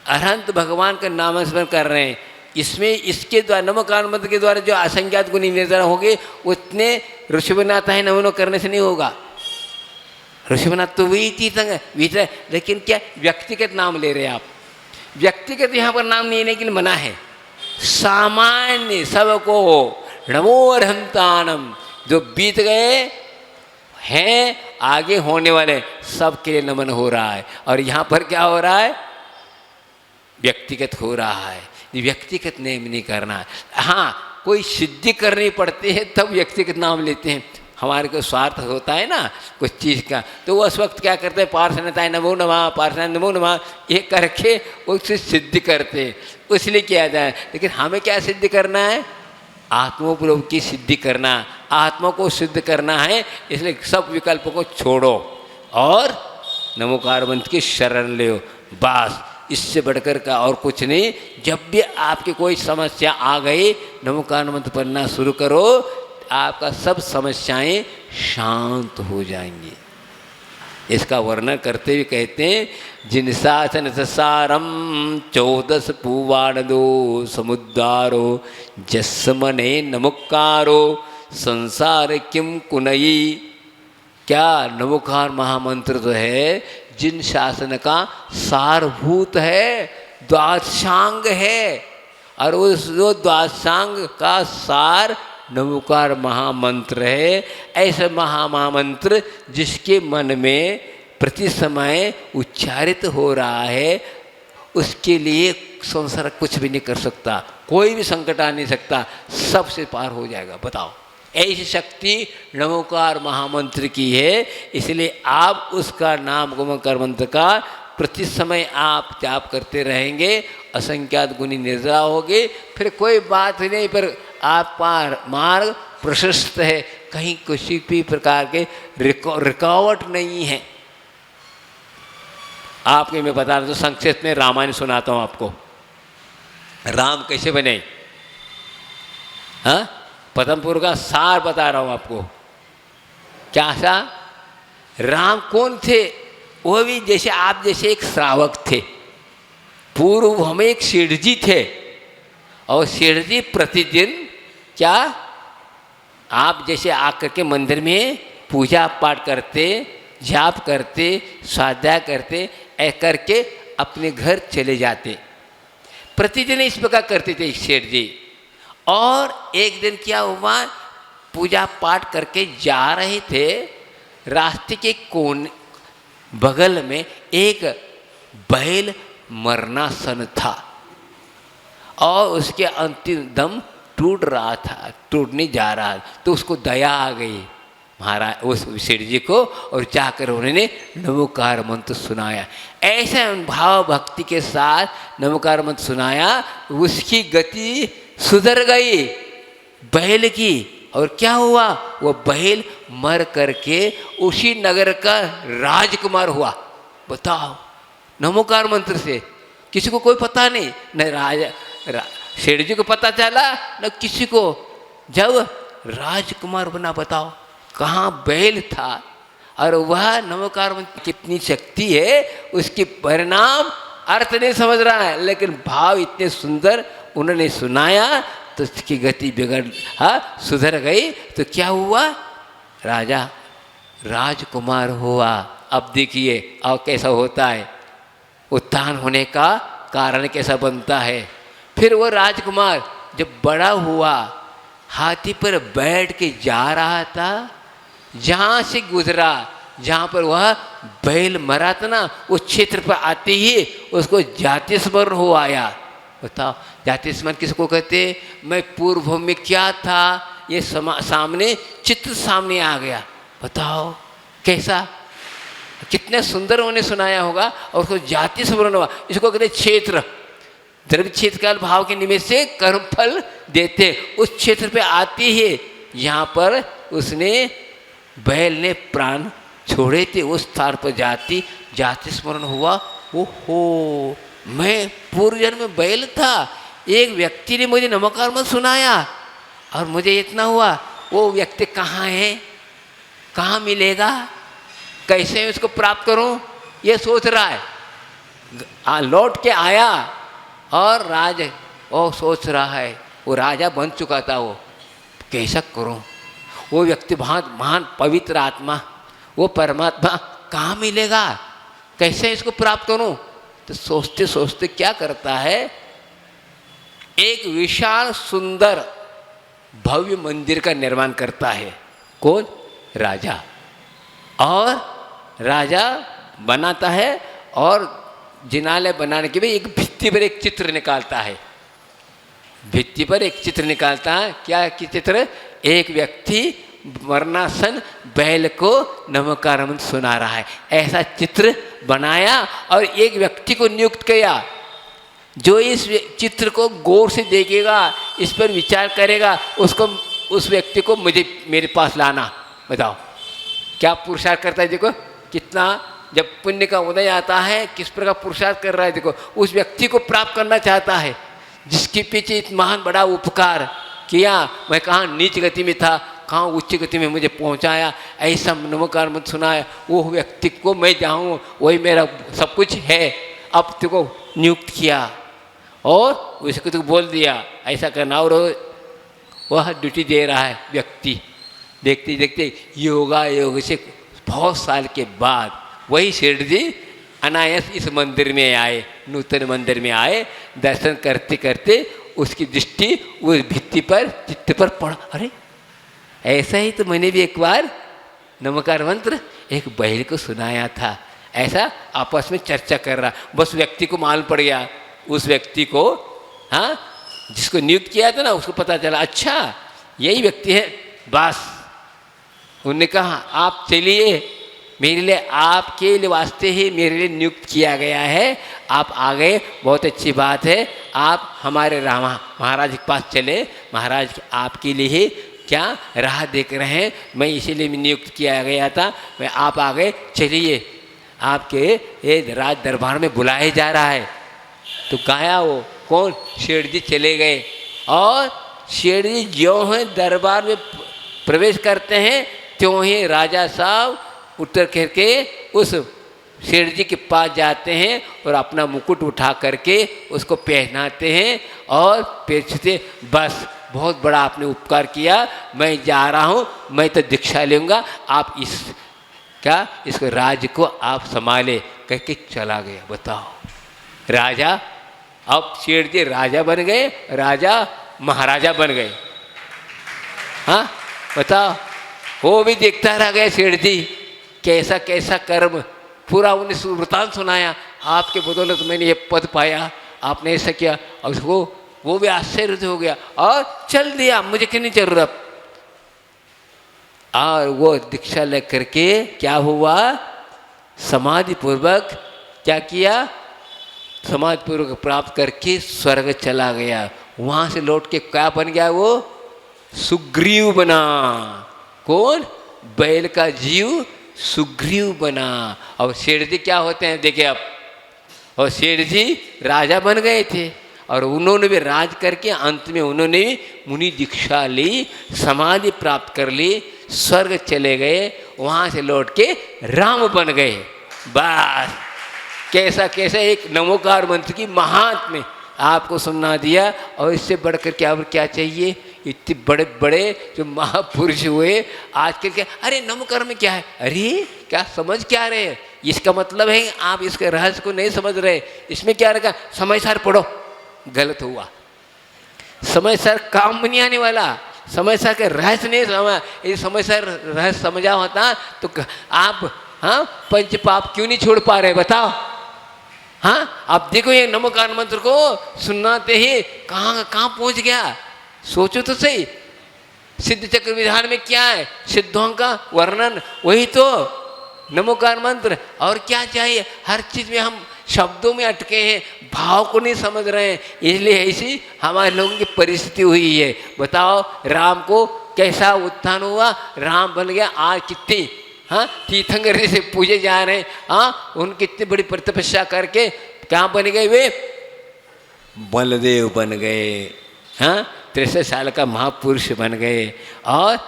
अनंत भगवान का नाम स्मरण कर रहे हैं, इसमें इसके द्वारा नमोकार मंत्र के द्वारा जो असंख्यात गुणी निर्धारण होंगे उतने ऋषभनाथ है नमो करने से नहीं होगा। ऋषभनाथ तो वही तीर्थ, लेकिन क्या व्यक्तिगत नाम ले रहे हैं आप? व्यक्तिगत यहाँ पर नाम नहीं, लेकिन मना है सामान्य सबको नमो अर्हंतानम, जो बीत गए हैं आगे होने वाले सबके लिए नमन हो रहा है। और यहाँ पर क्या हो रहा है, व्यक्तिगत हो रहा है। व्यक्तिगत नेम नहीं करना है। हाँ, कोई सिद्धि करनी पड़ती है तब व्यक्तिगत नाम लेते हैं। हमारे को स्वार्थ होता है ना कुछ चीज़ का, तो वो उस वक्त क्या करते हैं, पार्षणताय नमो नमः, पार्षण नमो नमः, ये करके उससे सिद्धि करते हैं, इसलिए किया जाए। लेकिन हमें क्या सिद्धि करना है, आत्मोपलब्धि की सिद्धि करना, आत्मा को सिद्ध करना है। इसलिए सब विकल्पों को छोड़ो और नमोकार मंत्र की शरण ले, बस इससे बढ़कर का और कुछ नहीं। जब भी आपकी कोई समस्या आ गई नमोकार मंत्र पढ़ना शुरू करो, आपका सब समस्याएं शांत हो जाएंगी। इसका वर्णन करते हुए कहते हैं, जिन शासन सारम 14 पूवाणदो समुद्धारो जस्मने नमुकारो संसार किम कुनई। क्या नमोकार महामंत्र जो है जिन शासन का सारभूत है, द्वादशांग है, और उस जो द्वादशांग का सार नमोकार महामंत्र है। ऐसा महामंत्र जिसके मन में प्रति समय उच्चारित हो रहा है, उसके लिए संसार कुछ भी नहीं कर सकता, कोई भी संकट आ नहीं सकता, सबसे पार हो जाएगा। बताओ, ऐसी शक्ति नमोकार महामंत्र की है। इसलिए आप उसका नाम नमोकार मंत्र का प्रति समय आप जाप करते रहेंगे, असंख्यात गुनी निर्जरा होगे, फिर कोई बात नहीं, पर आप मार्ग प्रशस्त है, कहीं किसी भी प्रकार के रुकावट नहीं है। आपके मैं बता रहा हूँ, संक्षेप में रामायण सुनाता हूँ आपको। राम कैसे बने, हाँ, पद्मपुर का सार बता रहा हूँ आपको। क्या सा राम कौन थे? वो भी जैसे आप जैसे एक श्रावक थे। पूर्व हम एक सेठ जी थे, और सेठ जी प्रतिदिन क्या आप जैसे आकर के मंदिर में पूजा पाठ करते, जाप करते, स्वाध्याय करते, करके अपने घर चले जाते। प्रतिदिन इस प्रकार करते थे सेठ जी। और एक दिन क्या हुआ, पूजा पाठ करके जा रहे थे, रास्ते के कोने बगल में एक बैल मरनासन था, और उसके अंतिम दम टूट रहा था, टूटने जा रहा था। तो उसको दया आ गई महाराज उस सेठ जी को, और जाकर उन्होंने नमोकार मंत्र सुनाया। ऐसे भाव भक्ति के साथ नमोकार मंत्र सुनाया, उसकी गति सुधर गई बैल की। और क्या हुआ, वो बैल मर करके उसी नगर का राजकुमार हुआ। बताओ, नमोकार मंत्र से किसी को कोई पता नहीं, न सेठ जी को पता चला, न किसी को। जब राजकुमार बना, बताओ कहाँ बैल था, और वह नमोकार मंत्र कितनी शक्ति है, उसके परिणाम अर्थ नहीं समझ रहा है, लेकिन भाव इतने सुंदर उन्होंने सुनाया, तो उसकी गति बिगड़ सुधर गई। तो क्या हुआ, राजा राजकुमार हुआ। अब देखिए अब कैसा होता है, उत्थान होने का कारण कैसा बनता है। फिर वो राजकुमार जब बड़ा हुआ, हाथी पर बैठ के जा रहा था, जहाँ से गुजरा, जहाँ पर वह बैल मरा था ना, उस क्षेत्र पर आते ही उसको जाति स्मरण हो आया। बताओ, जाति स्मरण किसको कहते? मैं पूर्व में क्या था, ये सामने चित्र सामने आ गया। बताओ कैसा, कितने सुंदर उन्हें सुनाया होगा, और उसको जाति स्मरण हुआ। इसको कहते क्षेत्र। द्रव्य क्षेत्र काल भाव के निमित्त से कर्मफल देते, उस क्षेत्र पे आते ही यहाँ पर उसने बैल ने प्राण छोड़े थे, उस स्थान पर जाति स्मरण हुआ। ओहो, मैं पूर्व जन्म में बैल था, एक व्यक्ति ने मुझे नमोकार मंत्र सुनाया और मुझे इतना हुआ। वो व्यक्ति कहाँ है, कहाँ मिलेगा, कैसे उसको प्राप्त करूं, ये सोच रहा है। लौट के आया और वो सोच रहा है, वो राजा बन चुका था, वो कैसा करूं, वो व्यक्ति महान पवित्र आत्मा, वो परमात्मा कहाँ मिलेगा, कैसे इसको प्राप्त करूं। तो सोचते सोचते क्या करता है, एक विशाल सुंदर भव्य मंदिर का निर्माण करता है। कौन? राजा। और राजा बनाता है, और जिनालय बनाने के लिए एक भित्ति पर एक चित्र निकालता है। भित्ति पर एक चित्र निकालता है, क्या कि चित्र? एक व्यक्ति मरणासन बैल को नमोकार मंत्र सुना रहा है, ऐसा चित्र बनाया। और एक व्यक्ति को नियुक्त किया, जो इस चित्र को गौर से देखेगा, इस पर विचार करेगा, उसको, उस व्यक्ति को मेरे पास लाना। बताओ क्या पुरुषार्थ करता है, देखो कितना, जब पुण्य का उदय आता है किस प्रकार पुरुषार्थ कर रहा है। देखो उस व्यक्ति को प्राप्त करना चाहता है, जिसके पीछे इतना महान बड़ा उपकार किया। मैं कहाँ नीच गति में था, कहाँ उच्च गति में मुझे पहुँचाया, ऐसा नमोकार मंत्र सुनाया। वो व्यक्ति को मैं जाऊँ, वही मेरा सब कुछ है। अब तुमको नियुक्त किया और उसको तो बोल दिया ऐसा करना, और वह ड्यूटी दे रहा है व्यक्ति। देखते देखते योग से बहुत साल के बाद वही सेठ जी अनायास इस मंदिर में आए, नूतन मंदिर में आए। दर्शन करते करते उसकी दृष्टि उस भित्ति पर, चित्त पर पड़ा। अरे ऐसा ही तो मैंने भी एक बार नमोकार मंत्र एक बैल को सुनाया था, ऐसा आपस में चर्चा कर रहा, बस व्यक्ति को मालूम पड़ गया, उस व्यक्ति को, हाँ, जिसको नियुक्त किया था ना, उसको पता चला अच्छा यही व्यक्ति है। बस उन्होंने कहा आप चलिए, मेरे लिए आपके लिए वास्ते ही मेरे लिए नियुक्त किया गया है, आप आ गए, बहुत अच्छी बात है। आप हमारे रामा महाराज के पास चले, महाराज आपके लिए ही क्या राह देख रहे हैं, मैं इसीलिए नियुक्त किया गया था, मैं आप आ गए, चलिए आपके ये राज दरबार में बुलाया जा रहा है। तो गाया वो कौन, शेठ जी चले गए, और शेठ जी ज्यों हैं दरबार में प्रवेश करते हैं त्यों ही राजा साहब उतर करके उस शेठ जी के पास जाते हैं और अपना मुकुट उठा करके उसको पहनाते हैं और पेछते, बस बहुत बड़ा आपने उपकार किया, मैं जा रहा हूँ, मैं तो दीक्षा लूँगा, आप इस क्या इसको राज्य को आप संभाले, कह के चला गया। बताओ, राजा, अब शेठ जी राजा बन गए, राजा महाराजा बन गए। हाँ बताओ, वो भी देखता रह गया शेठ जी, कैसा कैसा कर्म, पूरा उन्हें वृतांत सुनाया, आपके बदौलत मैंने ये पद पाया, आपने ऐसा किया, और उसको वो भी आश्चर्य हो गया और चल दिया, मुझे क्यों नहीं जरूरत। और वो दीक्षा ले करके क्या हुआ, समाधि पूर्वक क्या किया, समाधि पूर्वक प्राप्त करके स्वर्ग चला गया। वहाँ से लौट के क्या बन गया, वो सुग्रीव बना। कौन, बैल का जीव सुग्रीव बना। और शेठ जी क्या होते हैं देखिए अब, और शेठ जी राजा बन गए थे, और उन्होंने भी राज करके अंत में उन्होंने भी मुनि दीक्षा ली, समाधि प्राप्त कर ली, स्वर्ग चले गए, वहाँ से लौट के राम बन गए। बस कैसा कैसा एक नमोकार मंत्र की महात्म्य आपको सुना दिया, और इससे बढ़कर क्या चाहिए। इतने बड़े बड़े जो महापुरुष हुए आजकल के, अरे नमोकार में क्या है, अरे क्या समझ क्या रहे हैं, इसका मतलब है आप इसके रहस्य को नहीं समझ रहे, इसमें क्या रखा, समय सार पढ़ो, गलत हुआ। समय सार काम में नहीं आने वाला, समय सार के रहस्य नहीं समझ, यदि समय सार रहस्य समझा होता तो आप, हाँ, पंच पाप क्यों नहीं छोड़ पा रहे बताओ। हाँ, आप देखो ये नमोकार मंत्र को सुनाते ही कहाँ कहाँ पहुँच गया, सोचो तो सही। सिद्ध चक्र विधान में क्या है, सिद्धों का वर्णन, वही तो नमोकार मंत्र। और क्या चाहिए, हर चीज में हम शब्दों में अटके हैं, भाव को नहीं समझ रहे हैं, इसलिए ऐसी हमारे लोगों की परिस्थिति हुई है। बताओ, राम को कैसा उत्थान हुआ, राम बन गया, आज कितनी, हाँ, तीर्थंकर से पूजे जा रहे हैं, हाँ, उन कितनी बड़ी तपस्या करके क्या बन गए, वे बलदेव बन गए, हाँ, 63 साल का महापुरुष बन गए और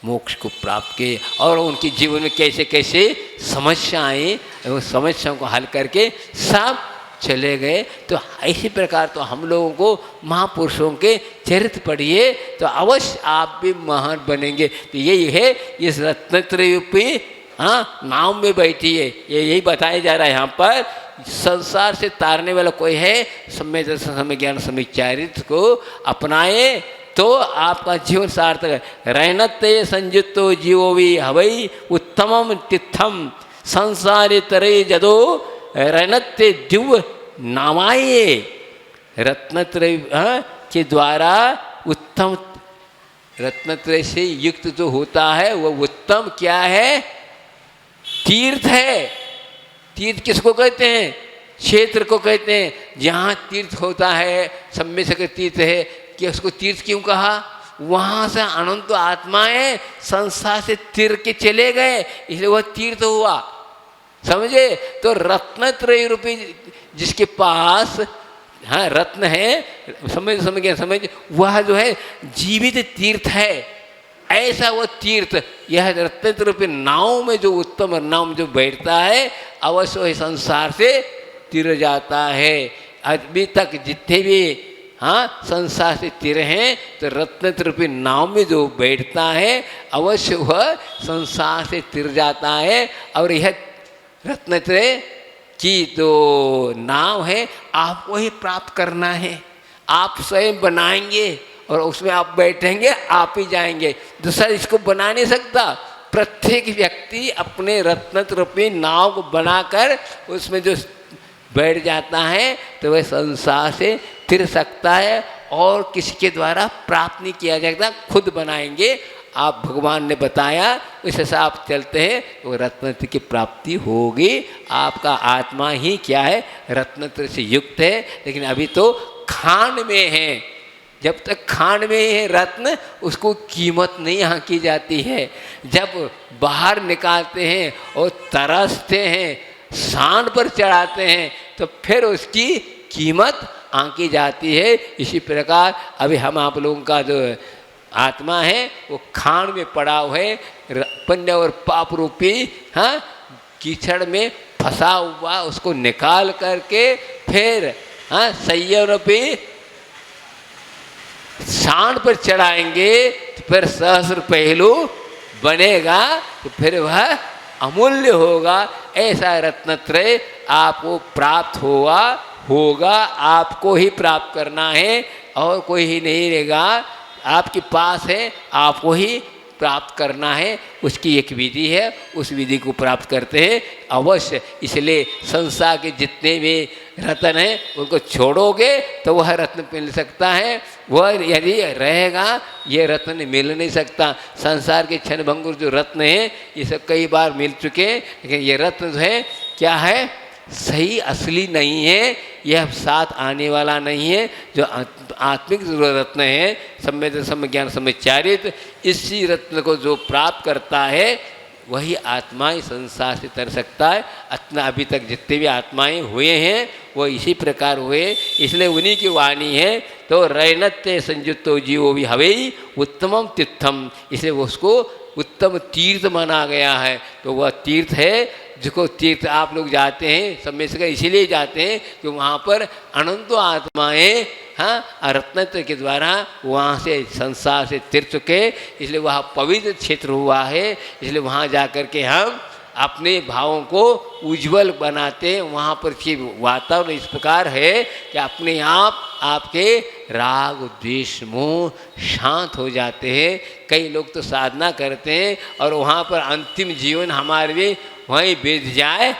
मोक्ष को प्राप्त किए। और उनके जीवन में कैसे कैसे समस्या आई, वो समस्याओं को हल करके सब चले गए। तो इसी प्रकार तो हम लोगों को महापुरुषों के चरित्र पढ़िए तो अवश्य आप भी महान बनेंगे। तो यही है इस रत्नत्रयी, हाँ, नाव में बैठी है, ये यही बताया जा रहा है यहाँ पर। संसार से तारने वाला कोई है, समय दर्शन समय ज्ञान समय चरित्र को अपनाए तो आपका जीवन सार्थक है। रहनते संयुक्तो जीवो भी हवई उत्तमम तिथम संसारे तरे जदो रहनते दिव्य नामाये। रत्नत्रय के द्वारा उत्तम, रत्नत्रय से युक्त जो होता है वह उत्तम क्या है, तीर्थ है। तीर्थ किसको कहते हैं, क्षेत्र को कहते हैं, जहाँ तीर्थ होता है, सम्य से तीर्थ है। कि उसको तीर्थ क्यों कहा, वहाँ से अनंत आत्माएं संसार से तिर के चले गए, इसलिए वह तीर्थ हुआ, समझे। तो रत्नत्रय रूपी जिसके पास, हाँ, रत्न है, समझ वह जो है जीवित तीर्थ है। ऐसा वो तीर्थ, यह रत्न रूपी नाव में जो उत्तम नाव में जो बैठता है अवश्य वही संसार से तिर जाता है। अभी तक जितने भी, हाँ, संसार से तिर हैं तो रत्न रूपी नाव में जो बैठता है अवश्य वह संसार से तिर जाता है। और यह रत्नत्रय की जो नाव है आपको ही प्राप्त करना है, आप स्वयं बनाएंगे और उसमें आप बैठेंगे, आप ही जाएंगे, दूसरा इसको बना नहीं सकता। प्रत्येक व्यक्ति अपने रत्न रूपी नाव को बनाकर उसमें जो बैठ जाता है तो वह संसार से तिर सकता है और किसी के द्वारा प्राप्त नहीं किया जाएगा, खुद बनाएंगे। आप भगवान ने बताया उस हिसाब चलते हैं तो रत्नत्र की प्राप्ति होगी। आपका आत्मा ही क्या है, रत्नत्र से युक्त है। लेकिन अभी तो खान में है, जब तक खान में है रत्न उसको कीमत नहीं यहाँ की जाती है। जब बाहर निकालते हैं और तरसते हैं, सांड पर चढ़ाते हैं तो फिर उसकी कीमत आंकी जाती है। इसी प्रकार अभी हम आप लोगों का जो आत्मा है वो खान में पड़ा हुआ है, पुण्य और पाप रूपी कीचड़ में फंसा हुआ, उसको निकाल करके फिर संयम रूपी सांड पर चढ़ाएंगे तो फिर सहस्र पहलू बनेगा, तो फिर वह अमूल्य होगा। ऐसा रत्नत्रय आपको प्राप्त होगा, आपको ही प्राप्त करना है और कोई ही नहीं रहेगा। आपके पास है, आपको ही प्राप्त करना है। उसकी एक विधि है, उस विधि को प्राप्त करते हैं अवश्य। इसलिए संसार के जितने भी रत्न हैं उनको छोड़ोगे तो वह रत्न मिल सकता है, वह यदि रहेगा ये रत्न मिल नहीं सकता। संसार के क्षण भंगुर जो रत्न हैं ये सब कई बार मिल चुके हैं, लेकिन ये रत्न जो है क्या है, सही असली नहीं है, यह साथ आने वाला नहीं है। जो आत्मिक जो रत्न है, सम्यक सम्य ज्ञान सम्यचारित, इसी रत्न को जो प्राप्त करता है वही आत्माएं संसार से तर सकता है। अतना अभी तक जितने भी आत्माएं हुए हैं वो इसी प्रकार हुए, इसलिए उन्हीं की वाणी है। तो रैनत्य संयुक्तो जीवो भी हवेई उत्तमम तीर्थम, इसलिए उसको उत्तम तीर्थ माना गया है। तो वह तीर्थ है जिसको तीर्थ आप लोग जाते हैं, सब में से इसीलिए जाते हैं कि वहाँ पर अनंतो आत्माएं रत्नत्र के द्वारा वहाँ से संसार से तिर चुके, इसलिए वह पवित्र क्षेत्र हुआ है। इसलिए वहाँ जा कर के हम अपने भावों को उज्जवल बनाते। वहाँ पर के वातावरण इस प्रकार है कि अपने आप आपके राग द्वेष मोह शांत हो जाते हैं। कई लोग तो साधना करते हैं और वहाँ पर अंतिम जीवन हमारे भी वहीं बीत जाए,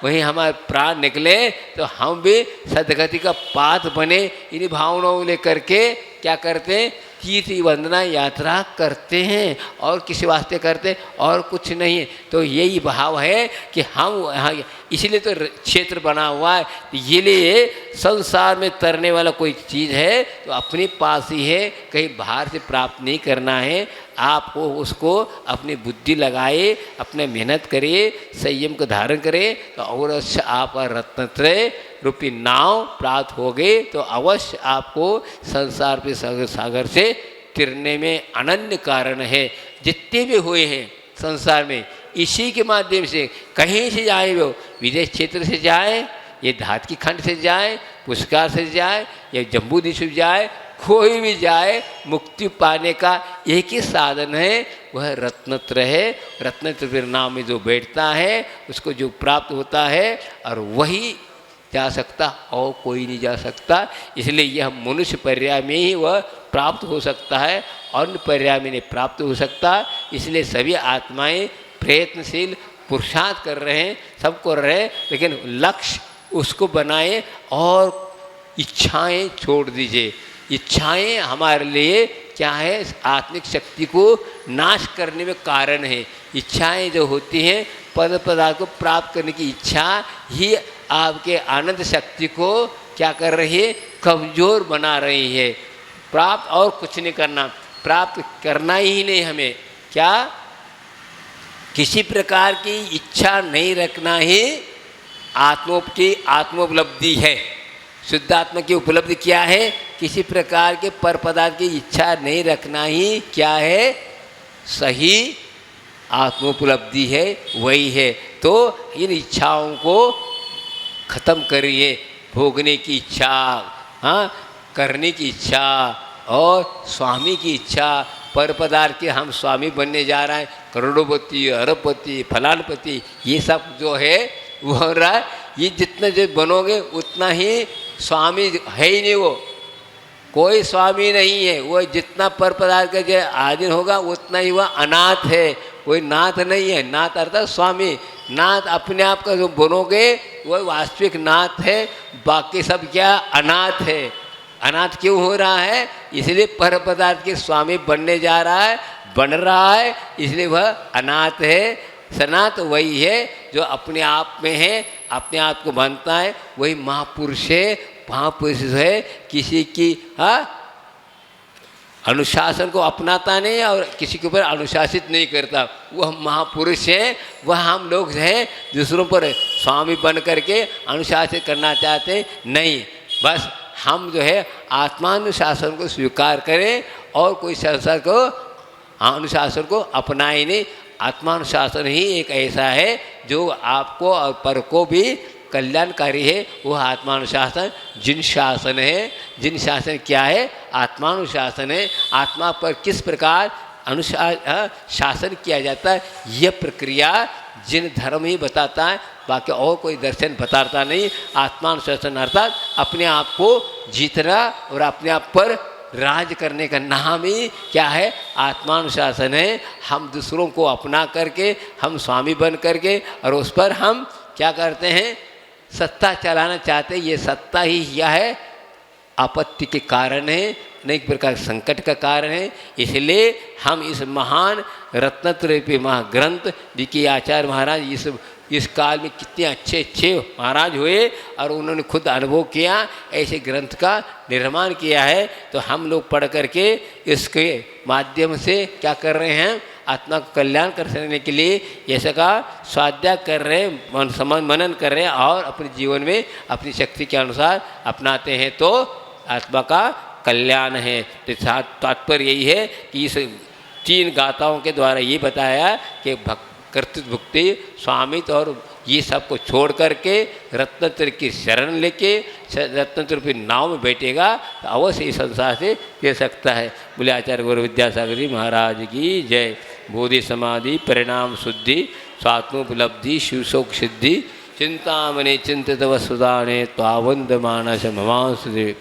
वहीं हमारे प्राण निकले तो हम भी सदगति का पाथ बने। इन भावनाओं लेकर के क्या करते हैं, तीर्थ वंदना यात्रा करते हैं और किसी वास्ते करते और कुछ नहीं। तो यही भाव है कि हम यहाँ, इसलिए तो क्षेत्र बना हुआ है। ये लिए संसार में तरने वाला कोई चीज़ है तो अपने पास ही है, कहीं बाहर से प्राप्त नहीं करना है। आपको उसको अपनी बुद्धि लगाए, अपने मेहनत करिए, संयम को धारण करें तो अवश्य आपका रत्नत्रय रूपी नाव प्राप्त हो गए। तो अवश्य आपको संसार पे सागर से तिरने में अनन्य कारण है। जितने भी हुए हैं संसार में इसी के माध्यम से, कहीं से जाए वो विदेश क्षेत्र से जाए, ये धात की खंड से जाए, पुष्कर से जाए या जम्बू द्वीप से जाए, कोई भी जाए, मुक्ति पाने का एक ही साधन है, वह रत्नत्र है। रत्नत्र नाम में जो बैठता है उसको जो प्राप्त होता है और वही जा सकता और कोई नहीं जा सकता। इसलिए यह मनुष्य पर्याय में ही वह प्राप्त हो सकता है, अन्य पर्याय में नहीं प्राप्त हो सकता। इसलिए सभी आत्माएं प्रयत्नशील पुरुषार्थ कर रहे हैं, सब कर रहे हैं, लेकिन लक्ष्य उसको बनाए और इच्छाएं छोड़ दीजिए। इच्छाएं हमारे लिए क्या है, आत्मिक शक्ति को नाश करने में कारण है। इच्छाएं जो होती हैं पद पदार्थ को प्राप्त करने की इच्छा ही आपके आनंद शक्ति को क्या कर रही है, कमज़ोर बना रही है। प्राप्त और कुछ नहीं करना, प्राप्त करना ही नहीं हमें, क्या किसी प्रकार की इच्छा नहीं रखना ही आत्मोपलब्धि है। शुद्ध आत्मा की उपलब्धि क्या है, किसी प्रकार के पर पदार्थ की इच्छा नहीं रखना ही क्या है, सही आत्मोपलब्धि है, वही है। तो इन इच्छाओं को खत्म करिए। भोगने की इच्छा, करने की इच्छा और स्वामी की इच्छा, पर पदार्थ के हम स्वामी बनने जा रहे हैं, करोड़पति अरबपति फलानपति, ये सब जो है वो हो रहा है। ये जितना जो बनोगे उतना ही स्वामी है ही नहीं, वो कोई स्वामी नहीं है। वो जितना पर पदार्थ का जो आधीन होगा उतना ही वह अनाथ है, वही नाथ नहीं है। नाथ अर्थात स्वामी। नाथ अपने आप का जो बनोगे वही वास्तविक नाथ है, बाकी सब क्या अनाथ है। अनाथ क्यों हो रहा है? इसलिए पर पदार्थ के स्वामी बनने जा रहा है, बन रहा है, इसलिए वह अनाथ है। सनाथ वही है जो अपने आप में है, अपने आप को मानता है, वही महापुरुष है। महापुरुष है किसी की अनुशासन को अपनाता नहीं और किसी के ऊपर अनुशासित नहीं करता, वह महापुरुष है। वह हम लोग हैं दूसरों पर स्वामी बन करके अनुशासित करना चाहते हैं, नहीं। बस हम जो है आत्मानुशासन को स्वीकार करें और कोई संसार को अनुशासन को अपनाए नहीं। आत्मानुशासन ही एक ऐसा है जो आपको और पर को भी कल्याणकारी है। वह आत्मानुशासन जिन शासन है। जिन शासन क्या है? आत्मानुशासन है। आत्मा पर किस प्रकार शासन किया जाता है, यह प्रक्रिया जिन धर्म ही बताता है, बाकी और कोई दर्शन बताता नहीं। आत्मानुशासन अर्थात अपने आप को जीतना और अपने आप पर राज करने का नाम ही क्या है? आत्मानुशासन है। हम दूसरों को अपना करके हम स्वामी बन करके और उस पर हम क्या करते हैं? सत्ता चलाना चाहते हैं। ये सत्ता ही क्या है? आपत्ति के कारण है, अनेक प्रकार संकट का कारण है। इसलिए हम इस महान रत्नत्रयी महाग्रंथ जी के आचार्य महाराज इस काल में कितने अच्छे अच्छे महाराज हुए और उन्होंने खुद अनुभव किया, ऐसे ग्रंथ का निर्माण किया है। तो हम लोग पढ़ करके इसके माध्यम से क्या कर रहे हैं? आत्मा को कल्याण करने के लिए ऐसा का स्वाध्याय कर रहे हैं, मनन कर रहे हैं और अपने जीवन में अपनी शक्ति के अनुसार अपनाते हैं, तो आत्मा का कल्याण है। तो तात्पर्य यही है कि इस 3 गाथाओं के द्वारा ये बताया कि कर्तृत्व भुक्ति स्वामित्व और ये सब को छोड़ करके रत्नत्रय की शरण लेके रत्नत्रय की नाव में बैठेगा तो अवश्य इस संसार से दे सकता है। बोले आचार्य गुरु विद्यासागर जी महाराज की जय। बोधि समाधि परिणाम शुद्धि स्वात्मोपलब्धि शिवशोक सिद्धि चिंतामणि चिंतित वसुदाने त्वावंद मानस ममांस देव।